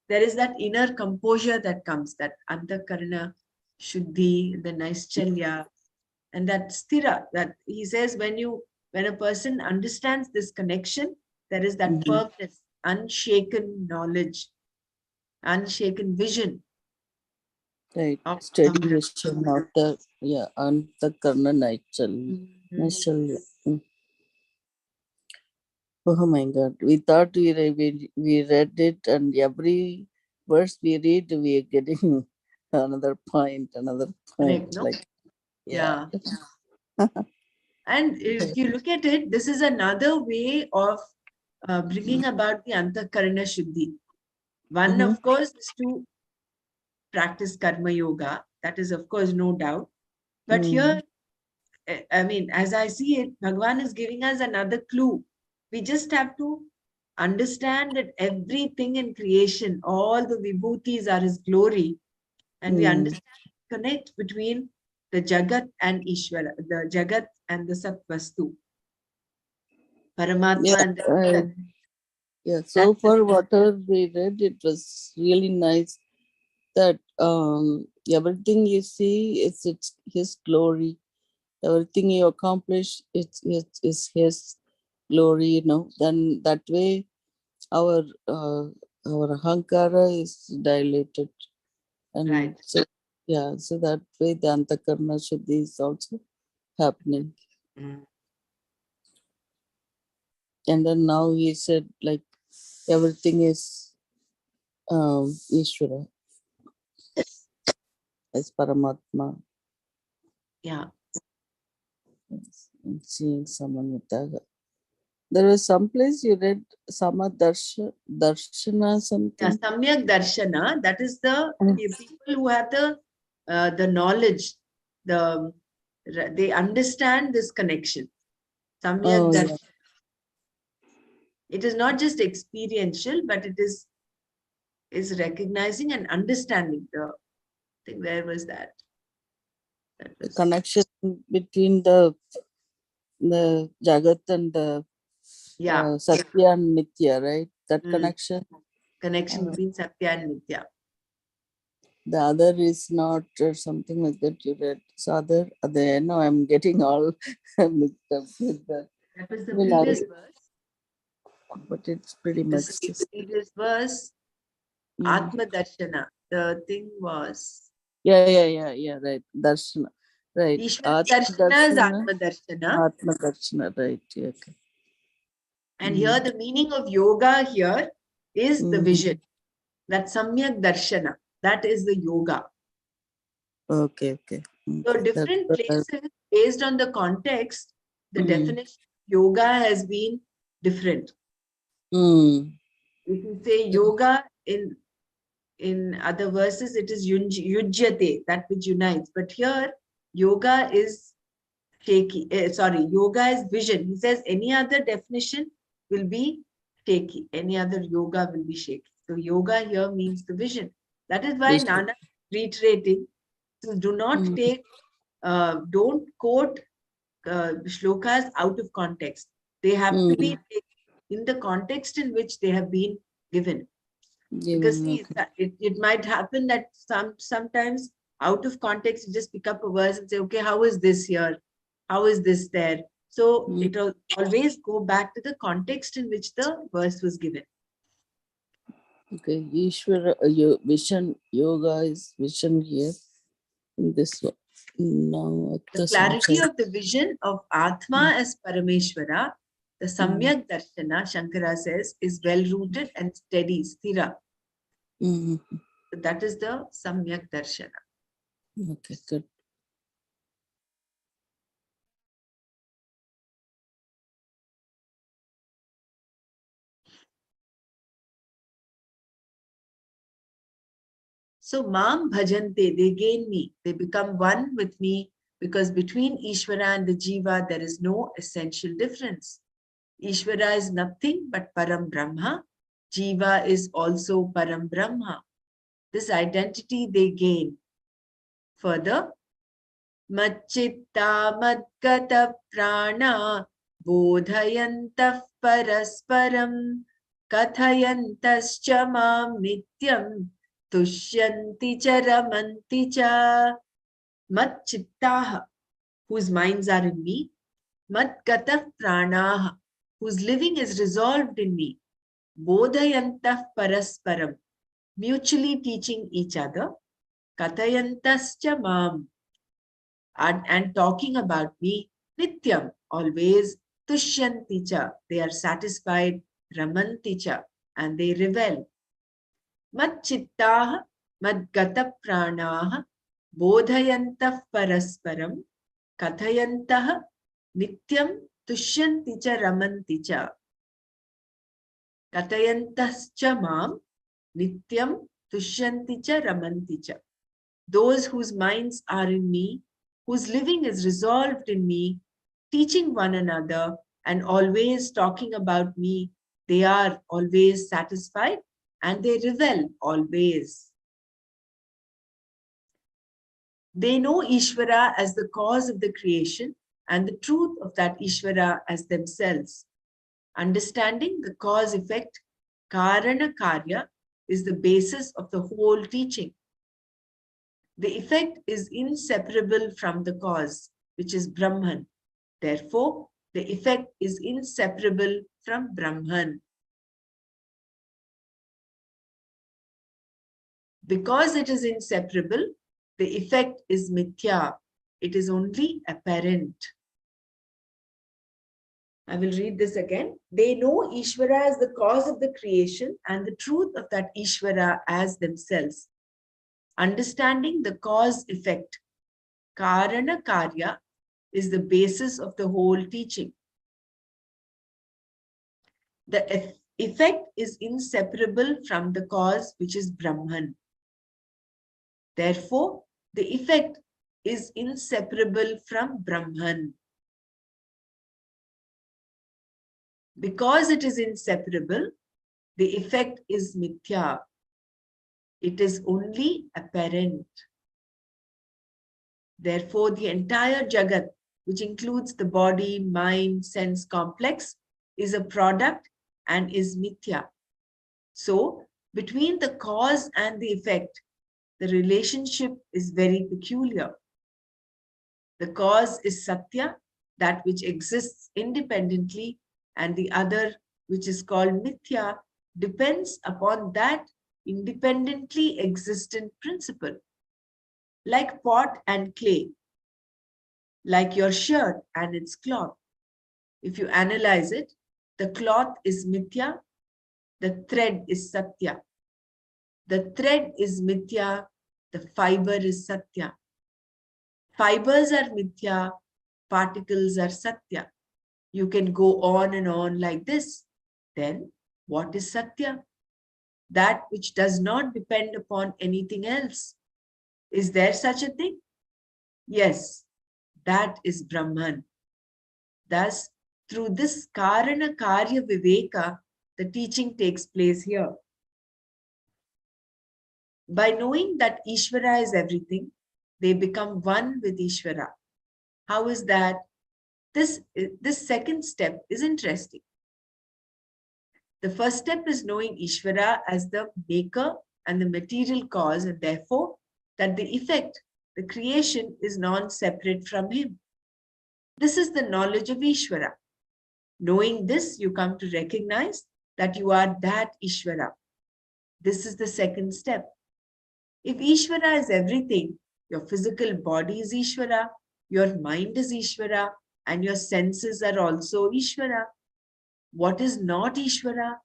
there is that inner composure that comes, that antakarana, shuddhi, the naischalya, and that sthira, that he says when a person understands this connection, there is that mhm. firmness, unshaken knowledge, unshaken vision Right. of Steady Aham Brahma. vision of the yeah and the karna Mhm. natural. Oh my God. We thought we read it, and every verse we read, we are getting another point, another point. Correct, no? Like, yeah. Yeah. And if you look at it, this is another way of bringing about the antakarana shuddhi. One, Mm-hmm. of course, is to practice karma yoga. That is, of course, no doubt. But Mm, here, I mean, as I see it, Bhagwan is giving us another clue. We just have to understand that everything in creation, all the vibhutis are his glory. And we mm. understand, connect between the Jagat and Ishvara, the Jagat and the Satvastu, Paramatma Yeah. and the Jagat. Yeah. So That's the far, whatever we read, it was really nice that everything you see, it's His glory. Everything you accomplish, it's His glory. Then that way our uh, our ahankara is dilated, and right. so yeah, so that way the antakarna shuddhi is also happening. Mm. And then now he said like everything is Ishvara, as Paramatma. Yeah. Yes, and seeing someone with that. There was some place you read Darshana Yeah, something. Samyak Darshana, that is the Mm. people who have the knowledge, the they understand this connection. Samyak Oh yeah, Darshana. It is not just experiential, but it is recognizing and understanding the thing. Where was that? That the was connection between the Jagat and the yeah. Satya and Nitya, right? That Mm. connection. Connection Uh, between Satya and Nitya. the other is not or something like that you read. So other no, I'm getting all mixed up with that. That was the Well, previous verse. but it's pretty This much just. previous verse, Mm. Atma Darshana. The thing was Yeah, right. Darshana, right. Ishwar Atma Darshana is Darshana, Atma Darshana. Atma Darshana, right. Yeah, okay. And here Mm. the meaning of yoga here is the Mm. vision. That Samyak Darshana. That is the yoga. Okay. So That's different places, based on the context, the mm. definition of yoga has been different. Mm. If you say yoga in other verses, it is yujyate, that which unites. But here, yoga is yoga is vision. He says any other definition will be shaky. Any other yoga will be shaky. So yoga here means the vision. That is why Vision. Nana reiterating. So do not take, don't quote shlokas out of context. They have to be in the context in which they have been given. Because Given, see, okay. it might happen that sometimes out of context, you just pick up a verse and say, okay, how is this here? How is this there? So Mm. it'll always go back to the context in which the verse was given. Okay, Ishvara, vision, yoga is vision here in this one. Now, at The the clarity samsara. of the vision of Atma as Parameshwara, the Samyak Darshana, Shankara says, is well rooted and steady, sthira. Mm. That is the Samyak Darshana. Okay, good. So Mam Bhajante, they gain me, they become one with me, because between Ishvara and the Jiva, there is no essential difference. Ishvara is nothing but Param Brahma. Jiva is also Param Brahma. This identity they gain. Further, Machitta Madgata Prana Bodhayantah Parasparam Kathayantascha Mam Nityam Tushyanti cha Ramanti cha. Machittaha, whose minds are in me. Madgata Pranaha, whose living is resolved in me. Bodhayantah Parasparam, mutually teaching each other. Kathayantascha Mam, and talking about me, Nityam, always, Tushyanticha, they are satisfied, Ramanticha, and they revel. Madchittaha, Madgata Pranaha, Bodhayantah Parasparam, Kathayantah, Nityam, Tushyanticha, Ramanticha, Kathayantascha Mam, Nityam, Tushyanticha, Ramanticha. Those whose minds are in me, whose living is resolved in me, teaching one another and always talking about me, they are always satisfied and they revel always. They know Ishvara as the cause of the creation and the truth of that Ishvara as themselves. Understanding the cause-effect, Karana Karya, is the basis of the whole teaching. The effect is inseparable from the cause, which is Brahman. Therefore, the effect is inseparable from Brahman. Because it is inseparable, the effect is mithya. It is only apparent. I will read this again. They know Ishvara as the cause of the creation and the truth of that Ishvara as themselves. Understanding the cause-effect, Karana Karya, is the basis of the whole teaching. The effect is inseparable from the cause, which is Brahman. Therefore, the effect is inseparable from Brahman. Because it is inseparable, the effect is mithya. It is only apparent. Therefore, the entire Jagat, which includes the body, mind, sense complex, is a product and is mithya. So, between the cause and the effect, the relationship is very peculiar. The cause is Satya, that which exists independently, and the other, which is called Mithya, depends upon that independently existent principle. Like pot and clay, like your shirt and its cloth. If you analyze it, the cloth is Mithya, the thread is Satya. The thread is Mithya, the fiber is Satya. Fibers are Mithya, particles are Satya. You can go on and on like this. Then, what is Satya? That which does not depend upon anything else. Is there such a thing? Yes, that is Brahman. Thus, Through this Karana Karya Viveka, the teaching takes place here. By knowing that Ishvara is everything, they become one with Ishvara. How is that? This second step is interesting. The first step is knowing Ishvara as the maker and the material cause, and therefore that the effect, the creation, is non-separate from him. This is the knowledge of Ishvara. Knowing this, you come to recognize that you are that Ishvara. This is the second step. If Ishvara is everything, your physical body is Ishvara, your mind is Ishvara, and your senses are also Ishvara. What is not Ishvara?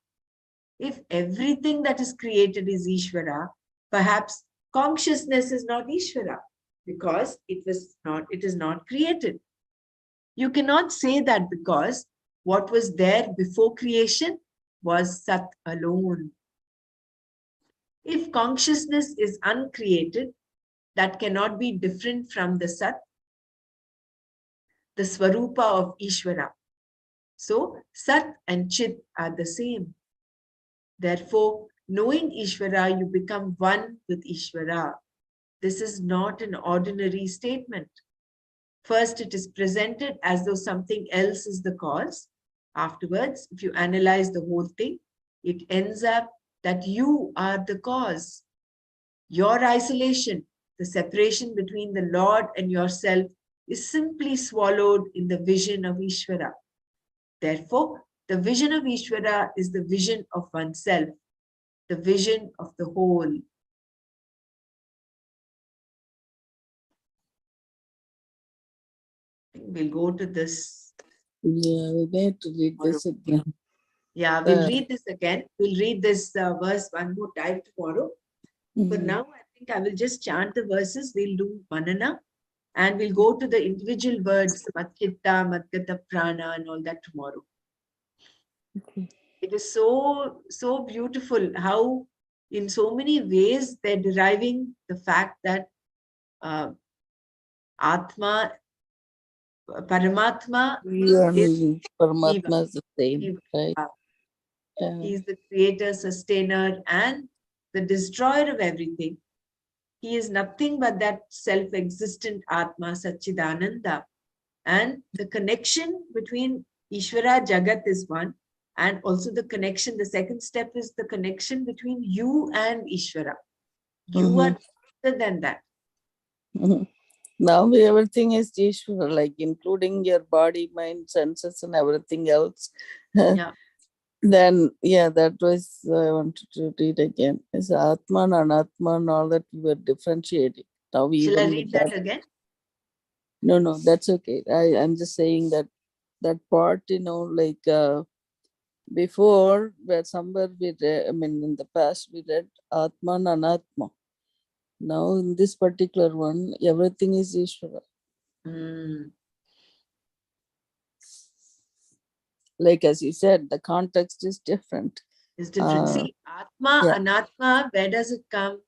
If everything that is created is Ishvara, perhaps consciousness is not Ishvara because it is not created. You cannot say that because what was there before creation was Sat alone. If consciousness is uncreated, that cannot be different from the Sat, the Swarupa of Ishvara. So, Sat and Chit are the same. Therefore, knowing Ishvara, you become one with Ishvara. This is not an ordinary statement. First, it is presented as though something else is the cause. Afterwards, if you analyze the whole thing, it ends up that you are the cause. Your isolation, the separation between the Lord and yourself, is simply swallowed in the vision of Ishvara. Therefore, the vision of Ishvara is the vision of oneself, the vision of the whole. We'll go to this. Yeah, we need to read this again. Yeah, we'll read this again. We'll read this verse one more time tomorrow. For now, I think I will just chant the verses. We'll do Manana and we'll go to the individual words, Matchitta, Matgata Prana, and all that tomorrow. Okay. It is so beautiful how, in so many ways, they're deriving the fact that Atma, Paramatma is And Jiva. Paramatma is the same, Jiva. right? He is the creator, sustainer, and the destroyer of everything. He is nothing but that self-existent Atma, Satchidananda. And the connection between Ishvara, Jagat is one. And also the connection, the second step is the connection between you and Ishvara. You are other than that. Now everything is Ishvara, like including your body, mind, senses, and everything else. Yeah. Then, yeah, that was I wanted to read again. It's Atman and Atman, all that we were differentiating. Now, Shall I even read with that that, again? no, that's okay. I'm just saying that part, like before, where somewhere we read, I mean, in the past, we read Atman and Atma. Now, in this particular one, everything is Ishvara. Like as you said, the context is different. It's different. See, Atma, Yeah, Anatma, where does it come?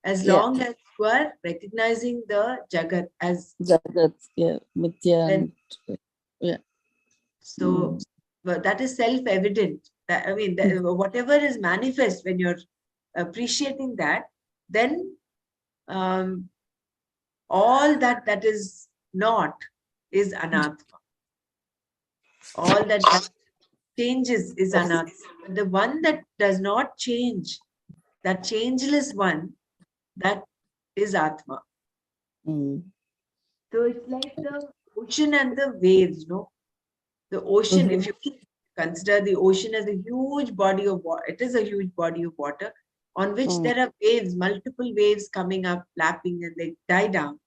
As yeah. long as you are recognizing the Jagat as Jagat, yeah, Mithya, when. and yeah. So but that is self-evident. I mean, whatever is manifest when you're appreciating that, then um, all that is not is anatma. All that changes is anatma. But the one that does not change, that changeless one, that is atma. Mm. So it's like the ocean and the waves, no? The ocean, if you consider the ocean as a huge body of water, it is a huge body of water on which there are waves, multiple waves coming up, lapping, and they die down.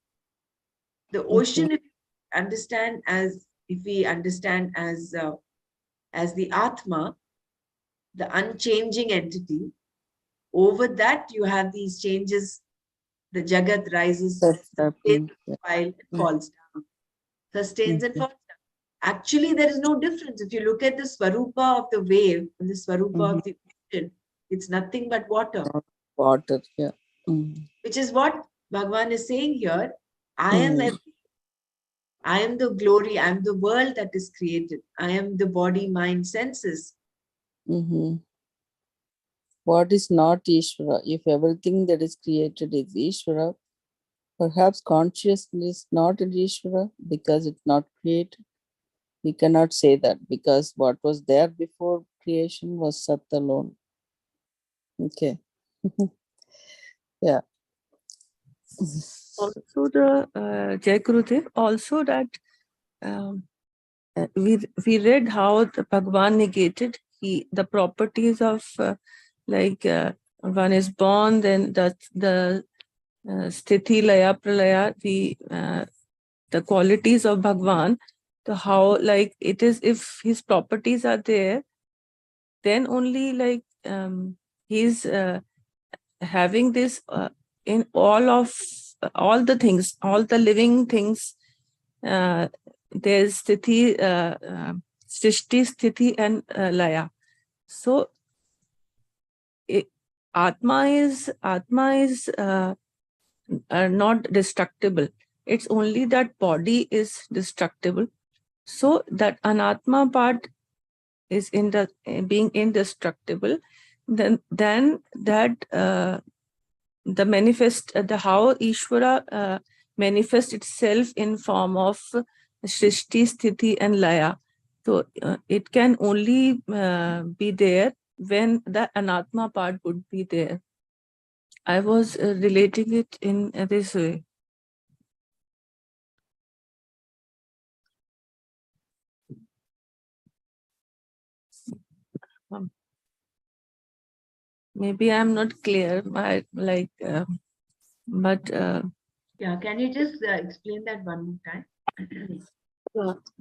The ocean, if we understand as the Atma, the unchanging entity, over that you have these changes. The Jagat rises, That's sustains happening. Yeah. a while, and falls down. Sustains and falls down. Actually, there is no difference. If you look at the Swarupa of the wave and the Swarupa of the ocean, it's nothing but water. Water, yeah. Which is what Bhagavan is saying here. I am Mm. everything. I am the glory, I am the world that is created. I am the body, mind, senses. Mm-hmm. What is not Ishvara? If everything that is created is Ishvara, perhaps consciousness is not an Ishvara because it's not created. We cannot say that because what was there before creation was Sat alone. Okay. Yeah. Also, the Jai Gurudev, also that um, we read how the Bhagwan negated the properties of like one is born, then the sthiti laya pralaya, the qualities of Bhagwan, the how like it is, if his properties are there, then only like he's having this in all the things, all the living things. There's sthiti, srishti, sthiti, and laya. So Atma is not destructible. It's only that body is destructible. So that anatma part is in the being indestructible. Then that the manifest, the how Ishvara manifests itself in form of Srishti, Sthiti, and Laya. So it can only be there when the Anatma part would be there. I was relating it in this way. Maybe I'm not clear, but Yeah, can you just explain that one more time?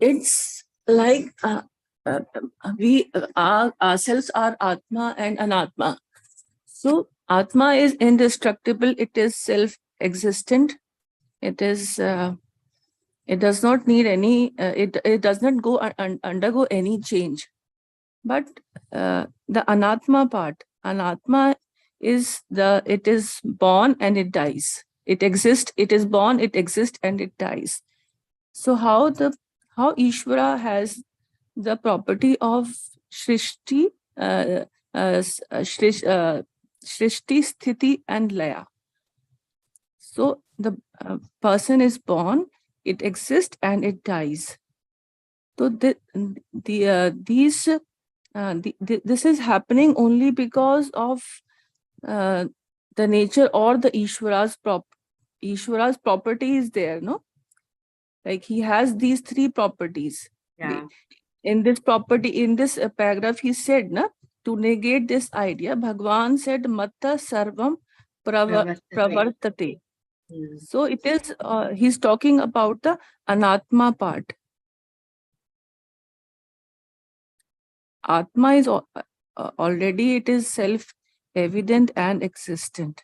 it's like we ourselves are Atma and Anatma. So Atma is indestructible. It is self-existent. It is. It does not need any. It does not go undergo any change. But the Anatma part, Anatma is the. It is born and it dies. It exists. It is born. It exists and it dies. So how Ishvara has the property of Shrishti, Shrishti, Sthiti, and Laya. So the person is born, it exists, and it dies. So this is happening only because of the nature or the Ishvara's property is there, no? Like he has these three properties. Yeah. In this paragraph, he said, na, to negate this idea, Bhagwan said, Matta Sarvam Pravartate. So it is, he's talking about the Anatma part. Atma is already, it is self-evident and existent.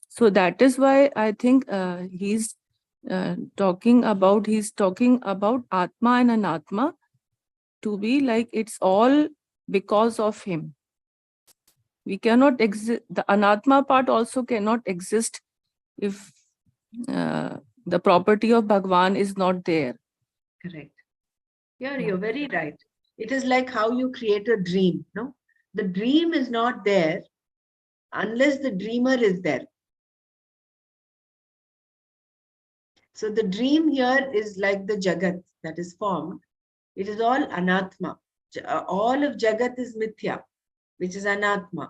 So that is why I think he's talking about Atma and Anatma to be like it's all because of him. We cannot exist, the Anatma part also cannot exist if the property of Bhagwan is not there. Correct. Yeah, you're very right. It is like how you create a dream, no? The dream is not there unless the dreamer is there. So the dream here is like the Jagat that is formed. It is all Anatma. All of Jagat is Mithya, which is Anatma.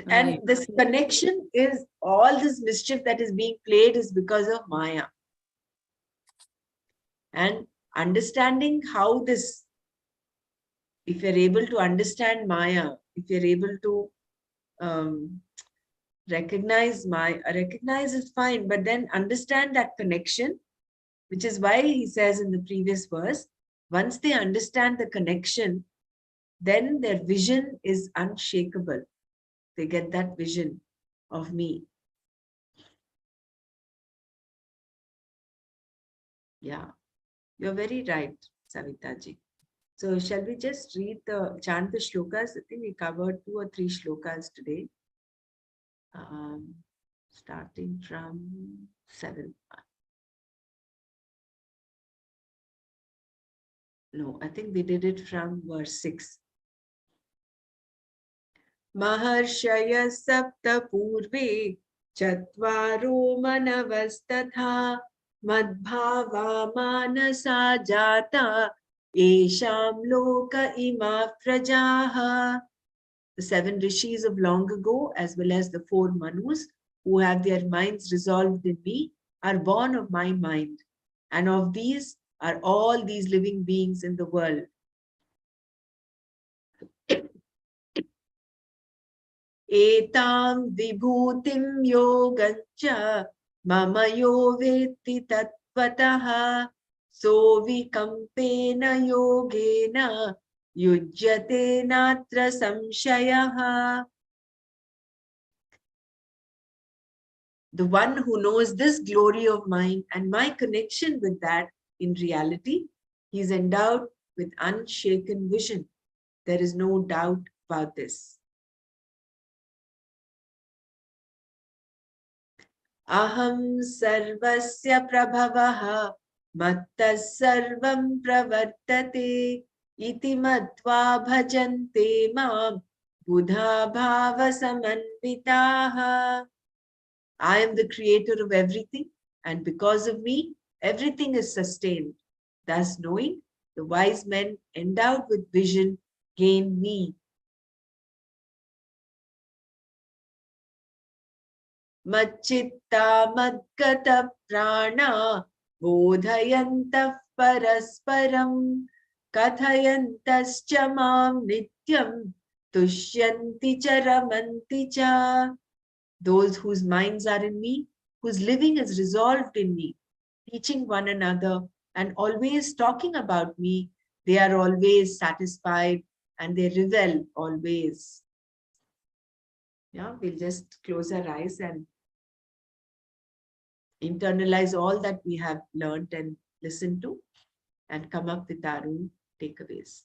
And this connection is all this mischief that is being played is because of Maya. And understanding how this, if you're able to understand Maya, if you're able to recognize is fine, but then understand that connection, which is why he says in the previous verse, once they understand the connection, then their vision is unshakable. They get that vision of me. Yeah, you're very right, Savitaji. So shall we just chant the shlokas? I think we covered 2 or 3 shlokas today. starting from 7. No, I think we did it from verse 6. Maharshaya sapta purve chattvaro manavasthatha madbhava manasa jata esham loka ima prajaha. The 7 rishis of long ago, as well as the 4 manus who have their minds resolved in me, are born of my mind, and of these are all these living beings in the world. Etam vibhutim yogancha mama yo vetti tattvataha so vikampena yogena yujyate natra samshayaha. The one who knows this glory of mine and my connection with that in reality, he is endowed with unshaken vision. There is no doubt about this. Aham sarvasya prabhavaha mattas sarvam pravartate iti matva bhajante mam buddha bhava samanvitaha. I am the creator of everything, and because of me, everything is sustained. Thus, knowing, the wise men endowed with vision gain me. Machitta madgata prana bodhayantah parasparam kathayantascha mam nityam tushyanti charamanti cha. Those whose minds are in me, whose living is resolved in me, teaching one another and always talking about me, they are always satisfied and they revel always. Yeah, we'll just close our eyes and internalize all that we have learned and listened to and come up with our own takeaways.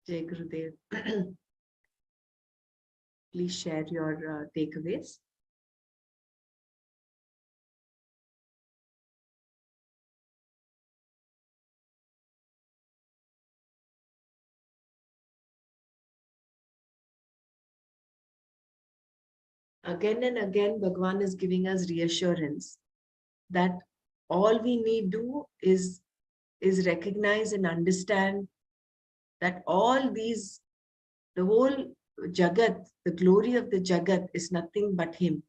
Jai Gurudev. Please share your takeaways. Again and again, Bhagwan is giving us reassurance that all we need do is recognize and understand that all these, the whole Jagat, the glory of the Jagat is nothing but Him.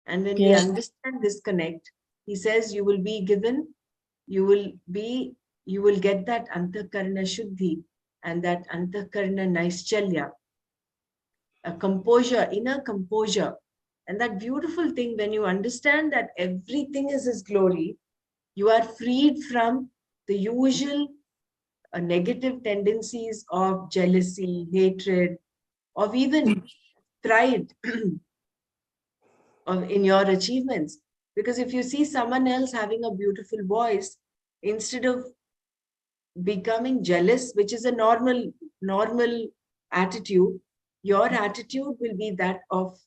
And when we Yes. understand this connect, He says you will be given, you will get that Antakarna Shuddhi and that Antakarna Naischalya, a composure, inner composure. And that beautiful thing, when you understand that everything is His glory, you are freed from the usual negative tendencies of jealousy, hatred, of even pride in your achievements. Because if you see someone else having a beautiful voice, instead of becoming jealous, which is a normal attitude, your attitude will be that of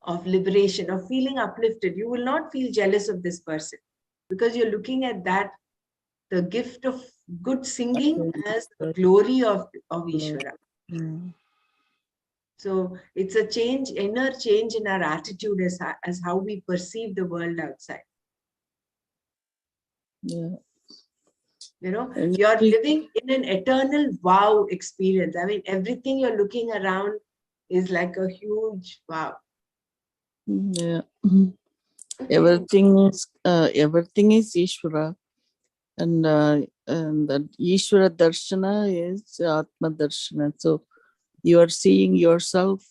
of liberation, of feeling uplifted. You will not feel jealous of this person because you're looking at that, the gift of good singing as the glory of Ishvara. Mm. So it's a change, inner change in our attitude as how we perceive the world outside. Yeah. You know, And you're we- living in an eternal wow experience. I mean, everything you're looking around is like a huge wow. yeah. Everything is Ishvara, and that Ishvara Darshana is Atma Darshana. So you are seeing yourself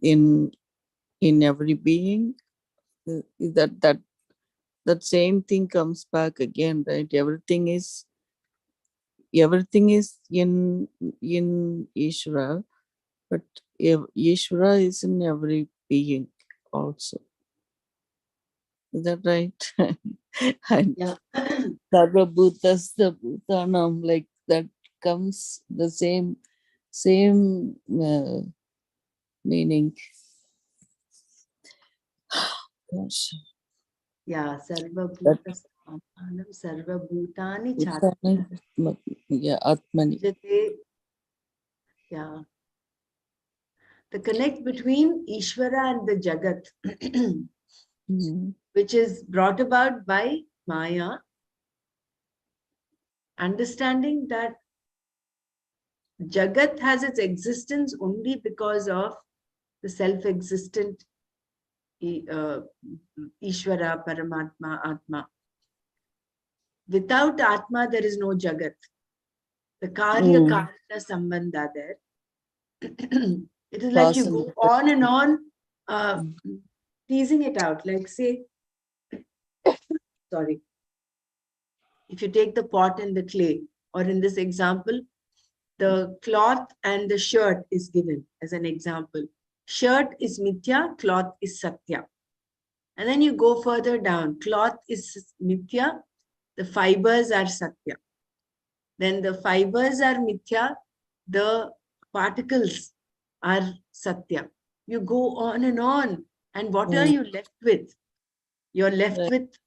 in every being. That same thing comes back again, right? Everything is in Ishvara, but Ishvara is in every being also. Is that right? And Yeah. Sarva Bhutas the Bhutanam, like that comes the same meaning. Gosh, Yeah, that Sarva Bhutani Chat. Bhutana, yeah, Atmani. Yeah. The connect between Ishvara and the Jagat, Mhm. which is brought about by Maya, understanding that Jagat has its existence only because of the self-existent Ishvara, Paramatma, Atma. Without Atma, there is no Jagat. The Karya Karana Sambandha there. It is like Cause you and go effect. on and on, Mm. teasing it out. Like say, sorry, if you take the pot and the clay, or in this example, the cloth and the shirt is given as an example. Shirt is mithya, cloth is satya. And then you go further down. Cloth is mithya, the fibers are satya. Then the fibers are mithya, the particles are satya. You go on and on. And what are Mm. you left with? You're left Right. with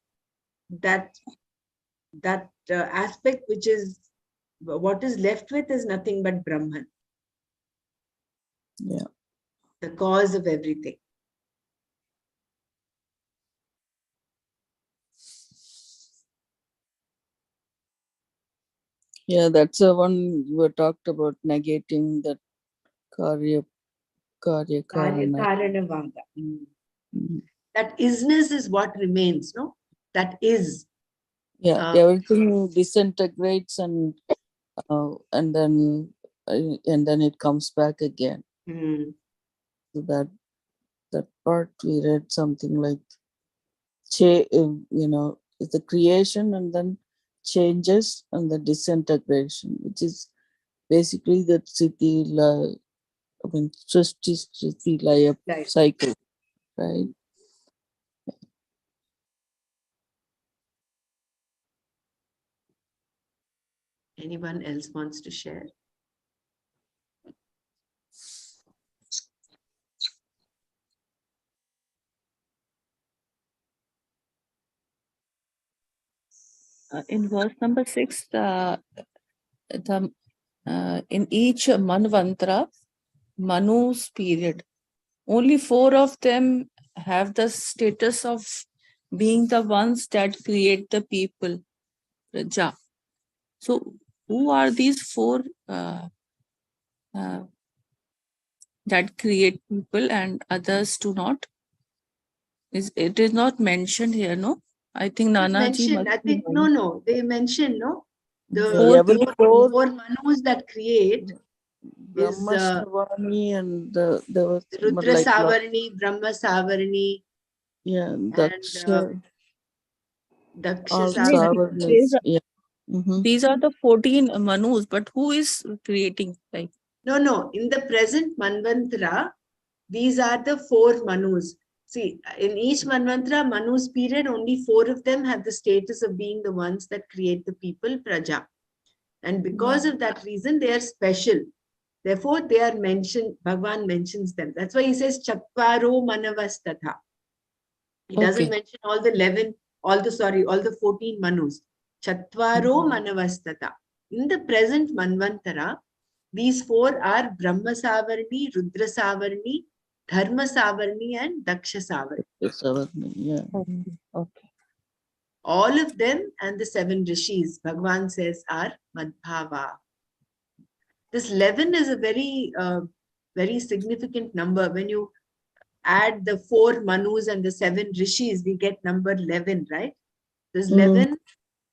that aspect which is, what is left with is nothing but Brahman, Yeah. the cause of everything. Yeah, that's the one you were talked about, negating that karya Karya karana. Karana Vada. Mm. That isness is what remains, no? That is. Yeah, Uh, everything disintegrates and then it comes back again. mm, So that part we read something like it's the creation and then changes and the disintegration, which is basically the Srishti Laya like cycle, right? anyone else wants to share? In verse number 6, the in each Manvantra, Manu's period, only 4 of them have the status of being the ones that create the people, Praja. So, who are these 4 uh, that create people and others do not? It is not mentioned here, no? I think It's Nana ji mentioned, must I be think, knowing. no, they mentioned, no? The Four Every people. four Manus that create is Brahma Shavani and there was Rudra like lot, Savarni, Brahma Savarni, yeah, and Daksha, Daksha all Savarni. Savarnas, yeah. Mm-hmm. These are the 14 Manus, but who is creating? Like, No, in the present Manvantara, these are the 4 Manus. See, in each Manvantara, Manu's period, only 4 of them have the status of being the ones that create the people, Praja. And because of that reason, they are special. Therefore, they are mentioned, Bhagavan mentions them. That's why he says Chatvaro Manavastatha. He doesn't Okay. mention all the 14 Manus. Chatvaro Manavastata. In the present Manvantara, these four are Brahma Savarni, Rudra Savarni, Dharma Savarni, and Daksha Savarni. Yes, yeah. Okay. Okay. All of them and the 7 rishis, Bhagavan says, are Madhava. This 11 is a very significant number. When you add the 4 Manus and the 7 rishis, we get number 11, right? This 11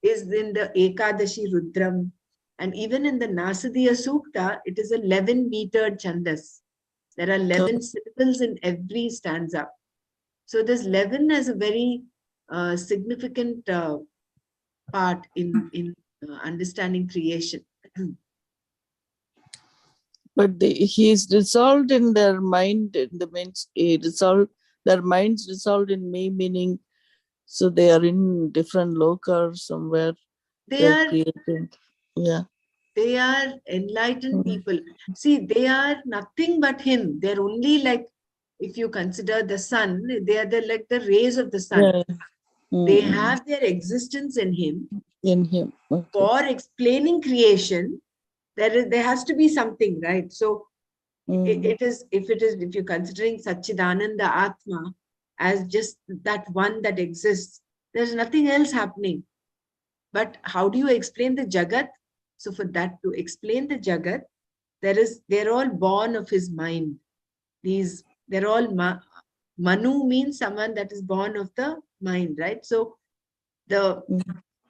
is in the Ekadashi Rudram. And even in the Nasadiya Sukta, it is a 11-metered chandas. There are 11 syllables in every stanza. So this 11 is a very significant part in understanding creation. But he is resolved in their mind, in the means their minds resolved in me, meaning so they are in different lokas somewhere. They They're are creating. Yeah. They are enlightened Mm. people. See, they are nothing but him. They're only like, if you consider the sun, they are like the rays of the sun. Yeah. They Mm. have their existence in him. In him. Okay. For explaining creation, there has to be something, right? So it is, if you're considering Satchidananda Atma as just that one that exists, there's nothing else happening. But how do you explain the Jagat? So for that, to explain the Jagat, they're all born of his mind. They're all Manu means someone that is born of the mind, right? So the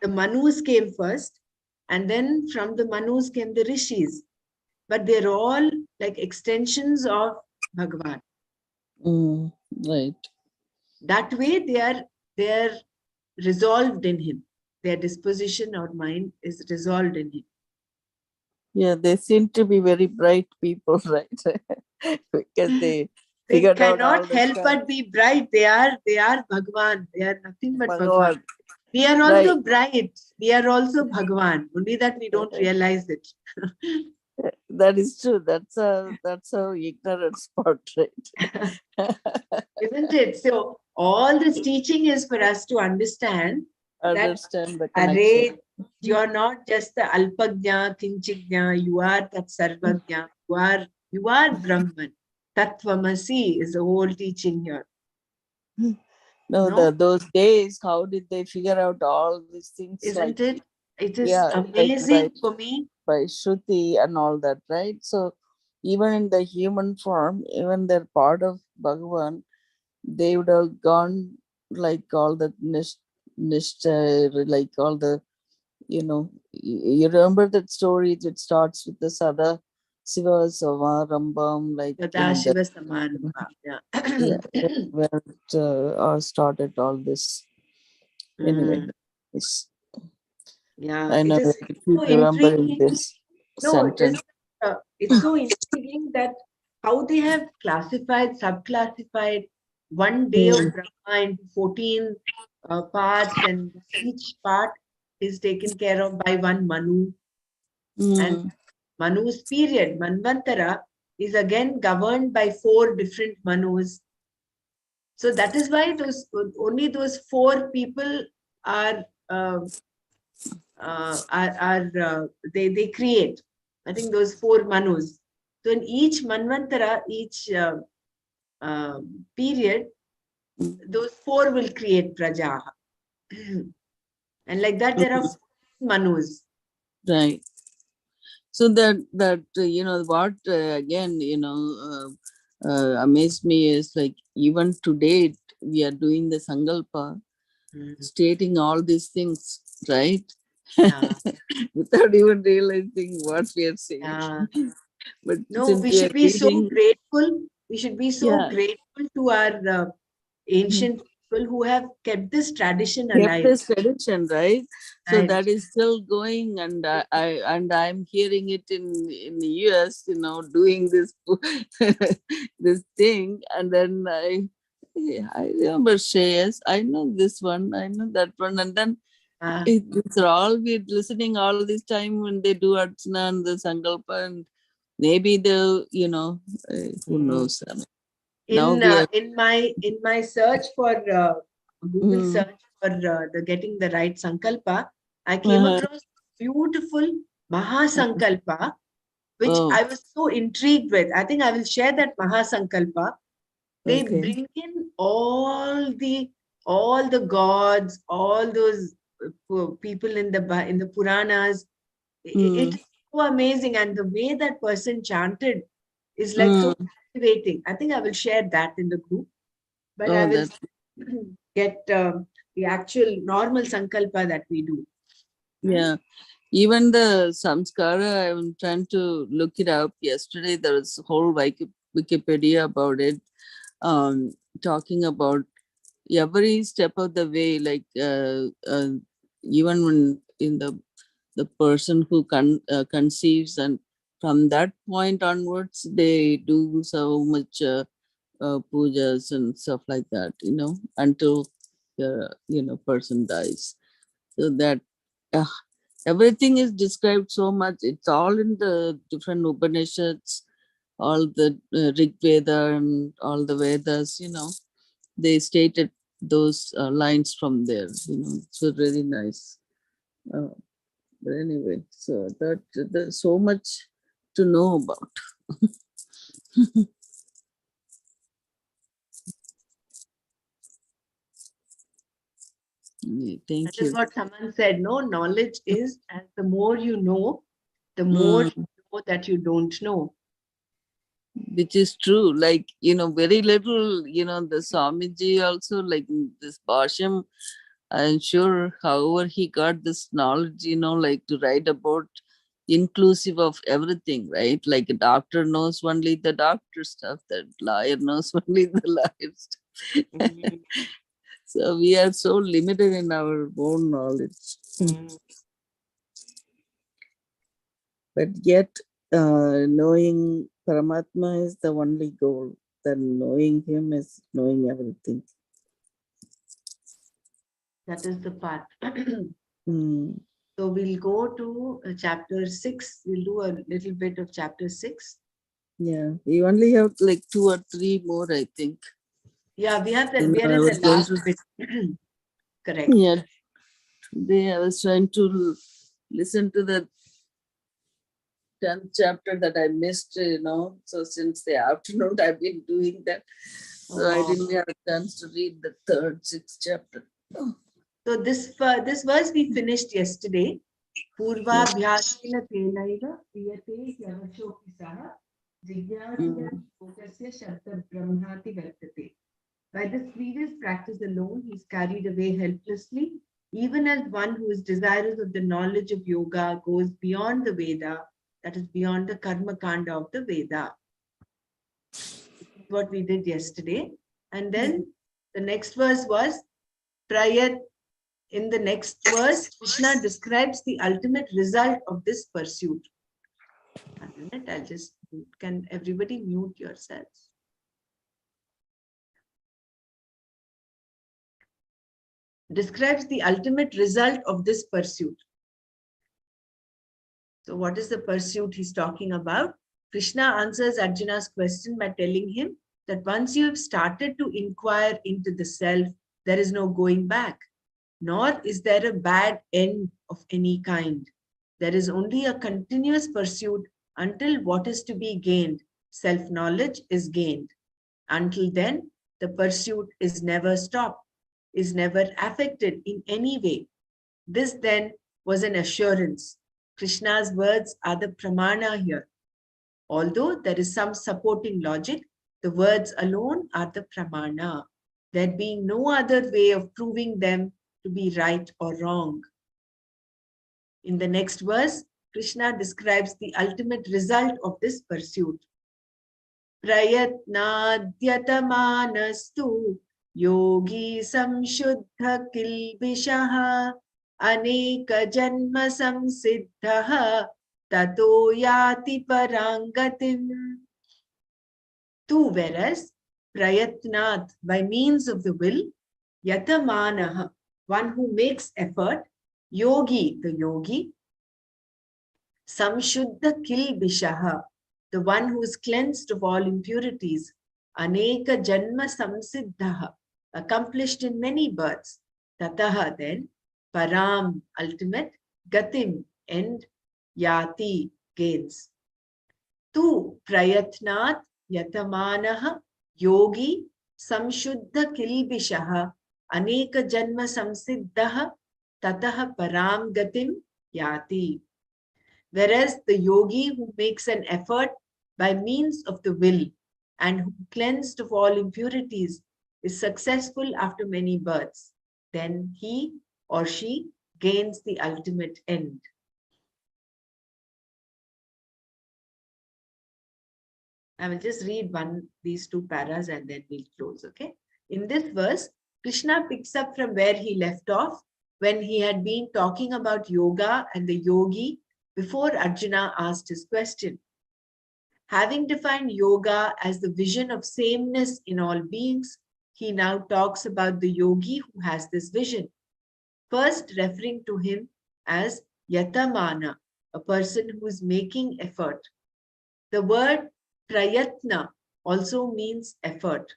Manus came first, and then from the Manus came the Rishis. But they're all like extensions of Bhagavan. Right. That way they are resolved in him. Their disposition or mind is resolved in him. Yeah, they seem to be very bright people, right? Because they They figured out all cannot this help but be bright. They are Bhagavan. They are nothing but Bhagavan. Bhagavan. We are Right. also bright. We are also Bhagavan. Only that we don't realize it. That is true. That's a ignorance part, right? Isn't it? So all this teaching is for us to understand that Understand the Array, connection. you're not just the Alpagnya, Kinchignya, you are that Sarvagnya. You are Brahman. Tattvamasi is the whole teaching here. No, No? those days, how did they figure out all these things? Isn't Like, it? It is yeah, like amazing for me. by Shruti and all that, right? So even in the human form, even they're part of Bhagavan, they would have gone like all the nishta, like all the, you remember that story that starts with the Sada Siva Sama Rambam, like in the, Sadashiva Samanubha. Yeah. yeah, where it started all this. Anyway, it's, Yeah, I it know is I keep so remembering intriguing. this No, sentence. it's so intriguing that how they have classified, subclassified one day of Mm. Brahma into 14 parts, and each part is taken care of by one Manu. And Mm. Manu's period, Manvantara, is again governed by 4 different Manus. So that is why only those 4 people are they create. I think those 4 Manus. So in each Manvantara, each period, those 4 will create Prajaha. And like that, there are 4 Manus. Right. So that what again amazed me is like even today we are doing the sankalpa, stating all these things, right? Yeah. Without even realizing what we are saying. Yeah. But No, since we we are should be so reading, grateful. We should be so yeah, grateful to our ancient people who have kept this tradition kept alive. this tradition, right? So Right. that is still going, and I'm hearing it in the US, doing this this thing, and then I remember Shreyas, I know this one, I know that one, and then these are all we're listening all this time when they do Archana and the Sankalpa, and maybe the, who knows? I mean, now we are. In my search for Google Mm, search for the getting the right sankalpa, I came uh-huh, across beautiful Mahasankalpa, which oh, I was so intrigued with. I think I will share that Mahasankalpa. They okay. bring in all the gods, all those people in the Puranas. It Mm, is so amazing, and the way that person chanted is like so mm, captivating. I think I will share that in the group, but I oh, will that, get the actual normal sankalpa that we do. Right? yeah. Even the samskara, I'm trying to look it up. Yesterday, there was a whole Wikipedia about it, talking about every step of the way, like even when in the person who conceives, and from that point onwards, they do so much pujas and stuff like that, until the person dies. So that uh, everything is described so much. It's all in the different Upanishads, all the Rig Veda and all the Vedas, they stated those lines from there, so really nice. Uh, but anyway, so that there's so much to know about. Yeah, That thank is you. what someone said. No, knowledge is as the more you know, the more Mm, you know that you don't know. which is true. Like, very little, the Swamiji also, like in this Bhashyam, I'm sure, however, he got this knowledge, like to write about inclusive of everything, right? Like a doctor knows only the doctor stuff, that lawyer knows only the lawyer stuff. Mm, So we are so limited in our own knowledge. mm. But yet, knowing Paramatma is the only goal. Then knowing him is knowing everything. That is the path. Hmm. So we'll go to chapter 6. We'll do a little bit of chapter 6. Yeah, we only have like 2 or 3 more, I think. Yeah, we have that. We are I in the was going last to, bit. Correct. yeah, today I was trying to listen to the 10th chapter that I missed, So since the afternoon, I've been doing that. So I Oh. didn't have a chance to read the third, sixth chapter. Oh, So this verse we finished yesterday. yeah. Purvabhyasena tenaiva priyate hyavashoki saha jigyasuya Mm, yogasya shabda brahmati vartate. By this previous practice alone, he is carried away helplessly, even as one who is desirous of the knowledge of yoga goes beyond the Veda, that is beyond the karma kanda of the Veda. This is what we did yesterday. And then the next verse was Prayat. In the next verse, Krishna describes the ultimate result of this pursuit. 1 minute, I'll just, can everybody mute yourselves? Describes the ultimate result of this pursuit. So what is the pursuit he's talking about? Krishna answers Arjuna's question by telling him that once you have started to inquire into the self, there is no going back, nor is there a bad end of any kind. There is only a continuous pursuit until what is to be gained, self-knowledge, is gained. Until then, the pursuit is never stopped, is never affected in any way. This then was an assurance. Krishna's words are the pramana here. Although there is some supporting logic, the words alone are the pramana, there being no other way of proving them to be right or wrong. In the next verse, Krishna describes the ultimate result of this pursuit. Prayatnadyatamaanastu yogi samshuddha kilbishaha aneka janma samsiddha tato yati parangatim. Two, whereas prayatnat, by means of the will, yatamanaha, one who makes effort, yogi, the yogi, samshuddha kilbishaha, the one who is cleansed of all impurities, aneka janma samsiddhaha, accomplished in many births, tataha then, param, ultimate, gatim, end, yati, gains. Tu prayatnat yatamanaha yogi samshuddha kilbishaha aneka janma samsiddhaha tataha param gatim yati. Whereas the yogi who makes an effort by means of the will and who cleansed of all impurities is successful after many births, then he or she gains the ultimate end. I will just read these two paras and then we'll close, okay? In this verse, Krishna picks up from where he left off when he had been talking about yoga and the yogi before Arjuna asked his question. Having defined yoga as the vision of sameness in all beings, he now talks about the yogi who has this vision, first referring to him as yatamana, a person who is making effort. The word prayatna also means effort.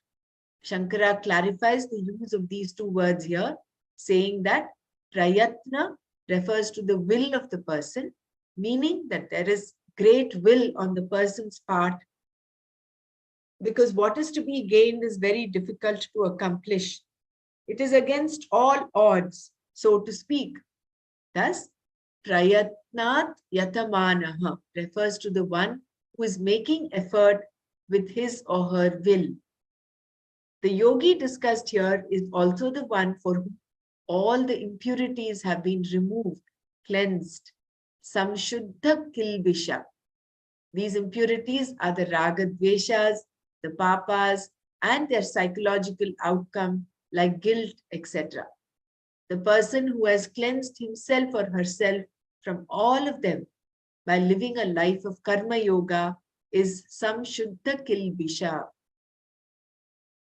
Shankara clarifies the use of these two words here, saying that prayatna refers to the will of the person, meaning that there is great will on the person's part, because what is to be gained is very difficult to accomplish. It is against all odds, so to speak. Thus, prayatnat yatamanaha refers to the one who is making effort with his or her will. The yogi discussed here is also the one for whom all the impurities have been removed, cleansed. Samshuddha kilbisha. These impurities are the ragadveshas, the papas, and their psychological outcome like guilt, etc. The person who has cleansed himself or herself from all of them by living a life of karma yoga is samshuddha kilbisha.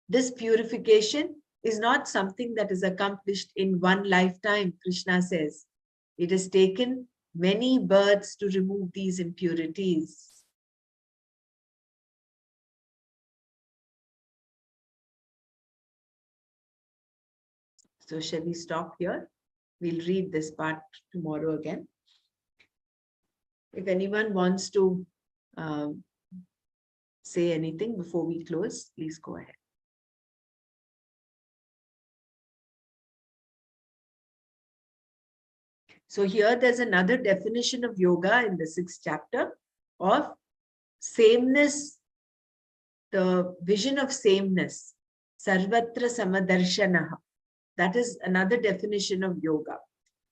This purification is not something that is accomplished in one lifetime, Krishna says. It has taken many births to remove these impurities. So shall we stop here? We'll read this part tomorrow again. If anyone wants to say anything before we close, please go ahead. So here there's another definition of yoga in the 6th chapter of sameness, the vision of sameness, sarvatra samadarshanaha. That is another definition of yoga.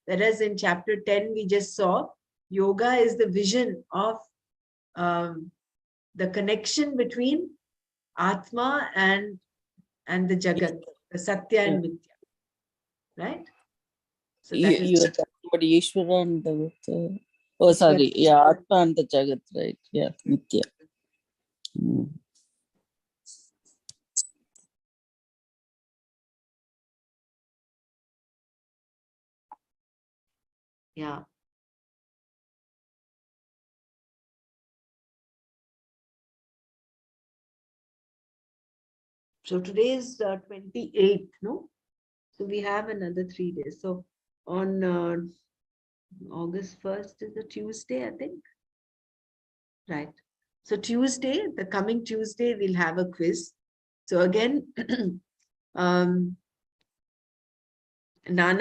Whereas in chapter 10, we just saw yoga is the vision of the connection between Atma and the Jagat, the Satya and Mithya, right? So that You are talking about Ishvara and the oh, sorry, yeah, Atma and the Jagat, right? Yeah, Nitya. Yeah. So today is 28th, no? So we have another 3 days. So on August 1st is a Tuesday, I think. Right. So Tuesday, the coming Tuesday, we'll have a quiz. So again, Nana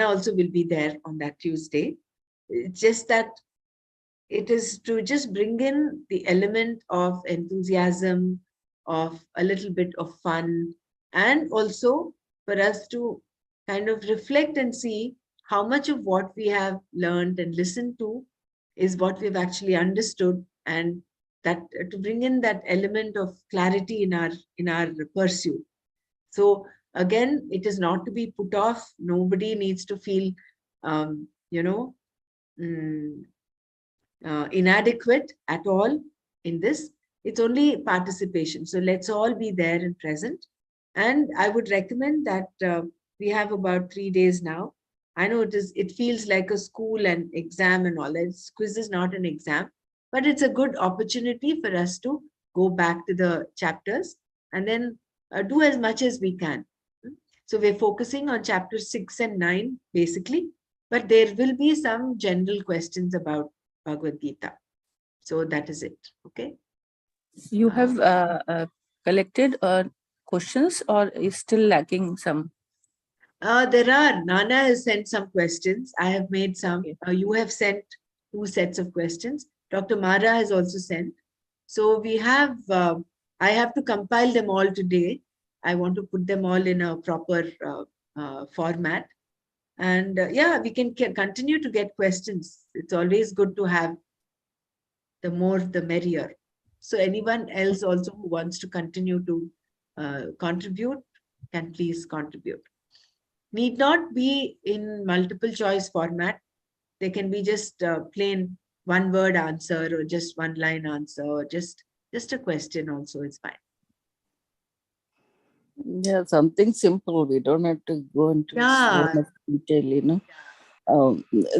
also will be there on that Tuesday. It's just that it is to just bring in the element of enthusiasm, of a little bit of fun, and also for us to kind of reflect and see how much of what we have learned and listened to is what we've actually understood, and that to bring in that element of clarity in our pursuit. So again, it is not to be put off. Nobody needs to feel, you know, inadequate at all in this. It's only participation. So let's all be there and present. And I would recommend that we have about 3 days now. I know it feels like a school and exam and all that. Quiz is not an exam. but it's a good opportunity for us to go back to the chapters and then do as much as we can. So we're focusing on chapters 6 and 9 basically, but there will be some general questions about Bhagavad Gita. So that is it. Okay. You have collected questions, or is still lacking some? There are. Nana has sent some questions. I have made some. Okay. You have sent 2 sets of questions. Dr. Mara has also sent. So we have, I have to compile them all today. I want to put them all in a proper format. And yeah, we can continue to get questions. It's always good to have, the more the merrier. So anyone else also who wants to continue to contribute can please contribute. Need not be in multiple choice format. They can be just plain one word answer or just one line answer or just a question also is fine. Yeah, something simple. We don't have to go into so much detail, you know.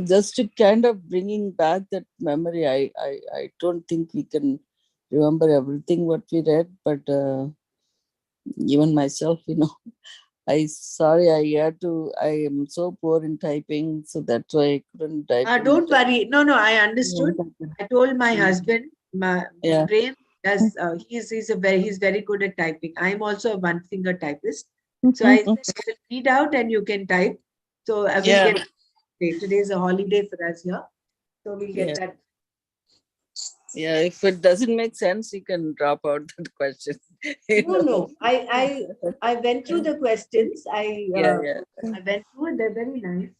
Just to kind of bringing back that memory, I don't think we can remember everything what we read, but even myself, you know, I am so poor in typing, so that's why I couldn't type. Don't worry. No, I understood. I told my husband, Yeah. Prem does. He's very good at typing. I'm also a one finger typist. So I said, I will read out and you can type. So I will Yeah. get. Today is a holiday for us here, so we'll get Yeah. that. Yeah, if it doesn't make sense, you can drop out that question. You know? No. I went through the questions. Yeah. I went through and they're very nice.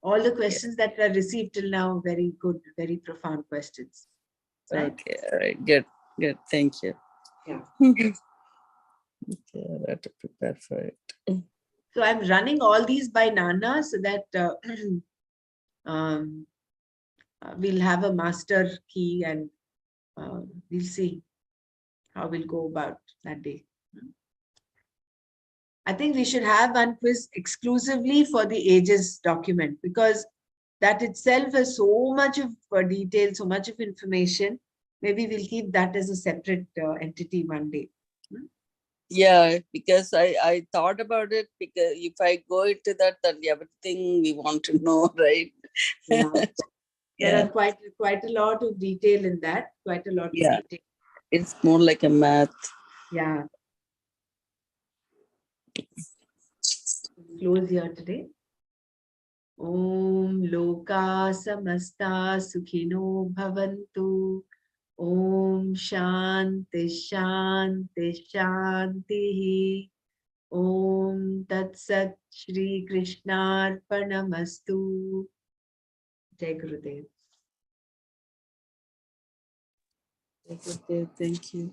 All the questions that were received till now, very good, very profound questions. Right. Okay. All right. Good. Thank you. Yeah. Okay, I have to prepare for it. So I'm running all these by Nana so that we'll have a master key and we'll see how we'll go about that day. I think we should have one quiz exclusively for the ages document because that itself has so much of detail, so much of information. Maybe we'll keep that as a separate entity one day. Yeah, because I thought about it, because if I go into that, then everything we want to know, right? Yeah. There Yeah. are quite a lot of detail in that, quite a lot of Yeah. detail. It's more like a math. Yeah. Close here today. Om Loka Samasta Sukhino Bhavantu. Om Shanti Shanti Shanti. Om Tat Sat Shri Krishnarpanamastu. Jai Gurudev. Okay, thank you.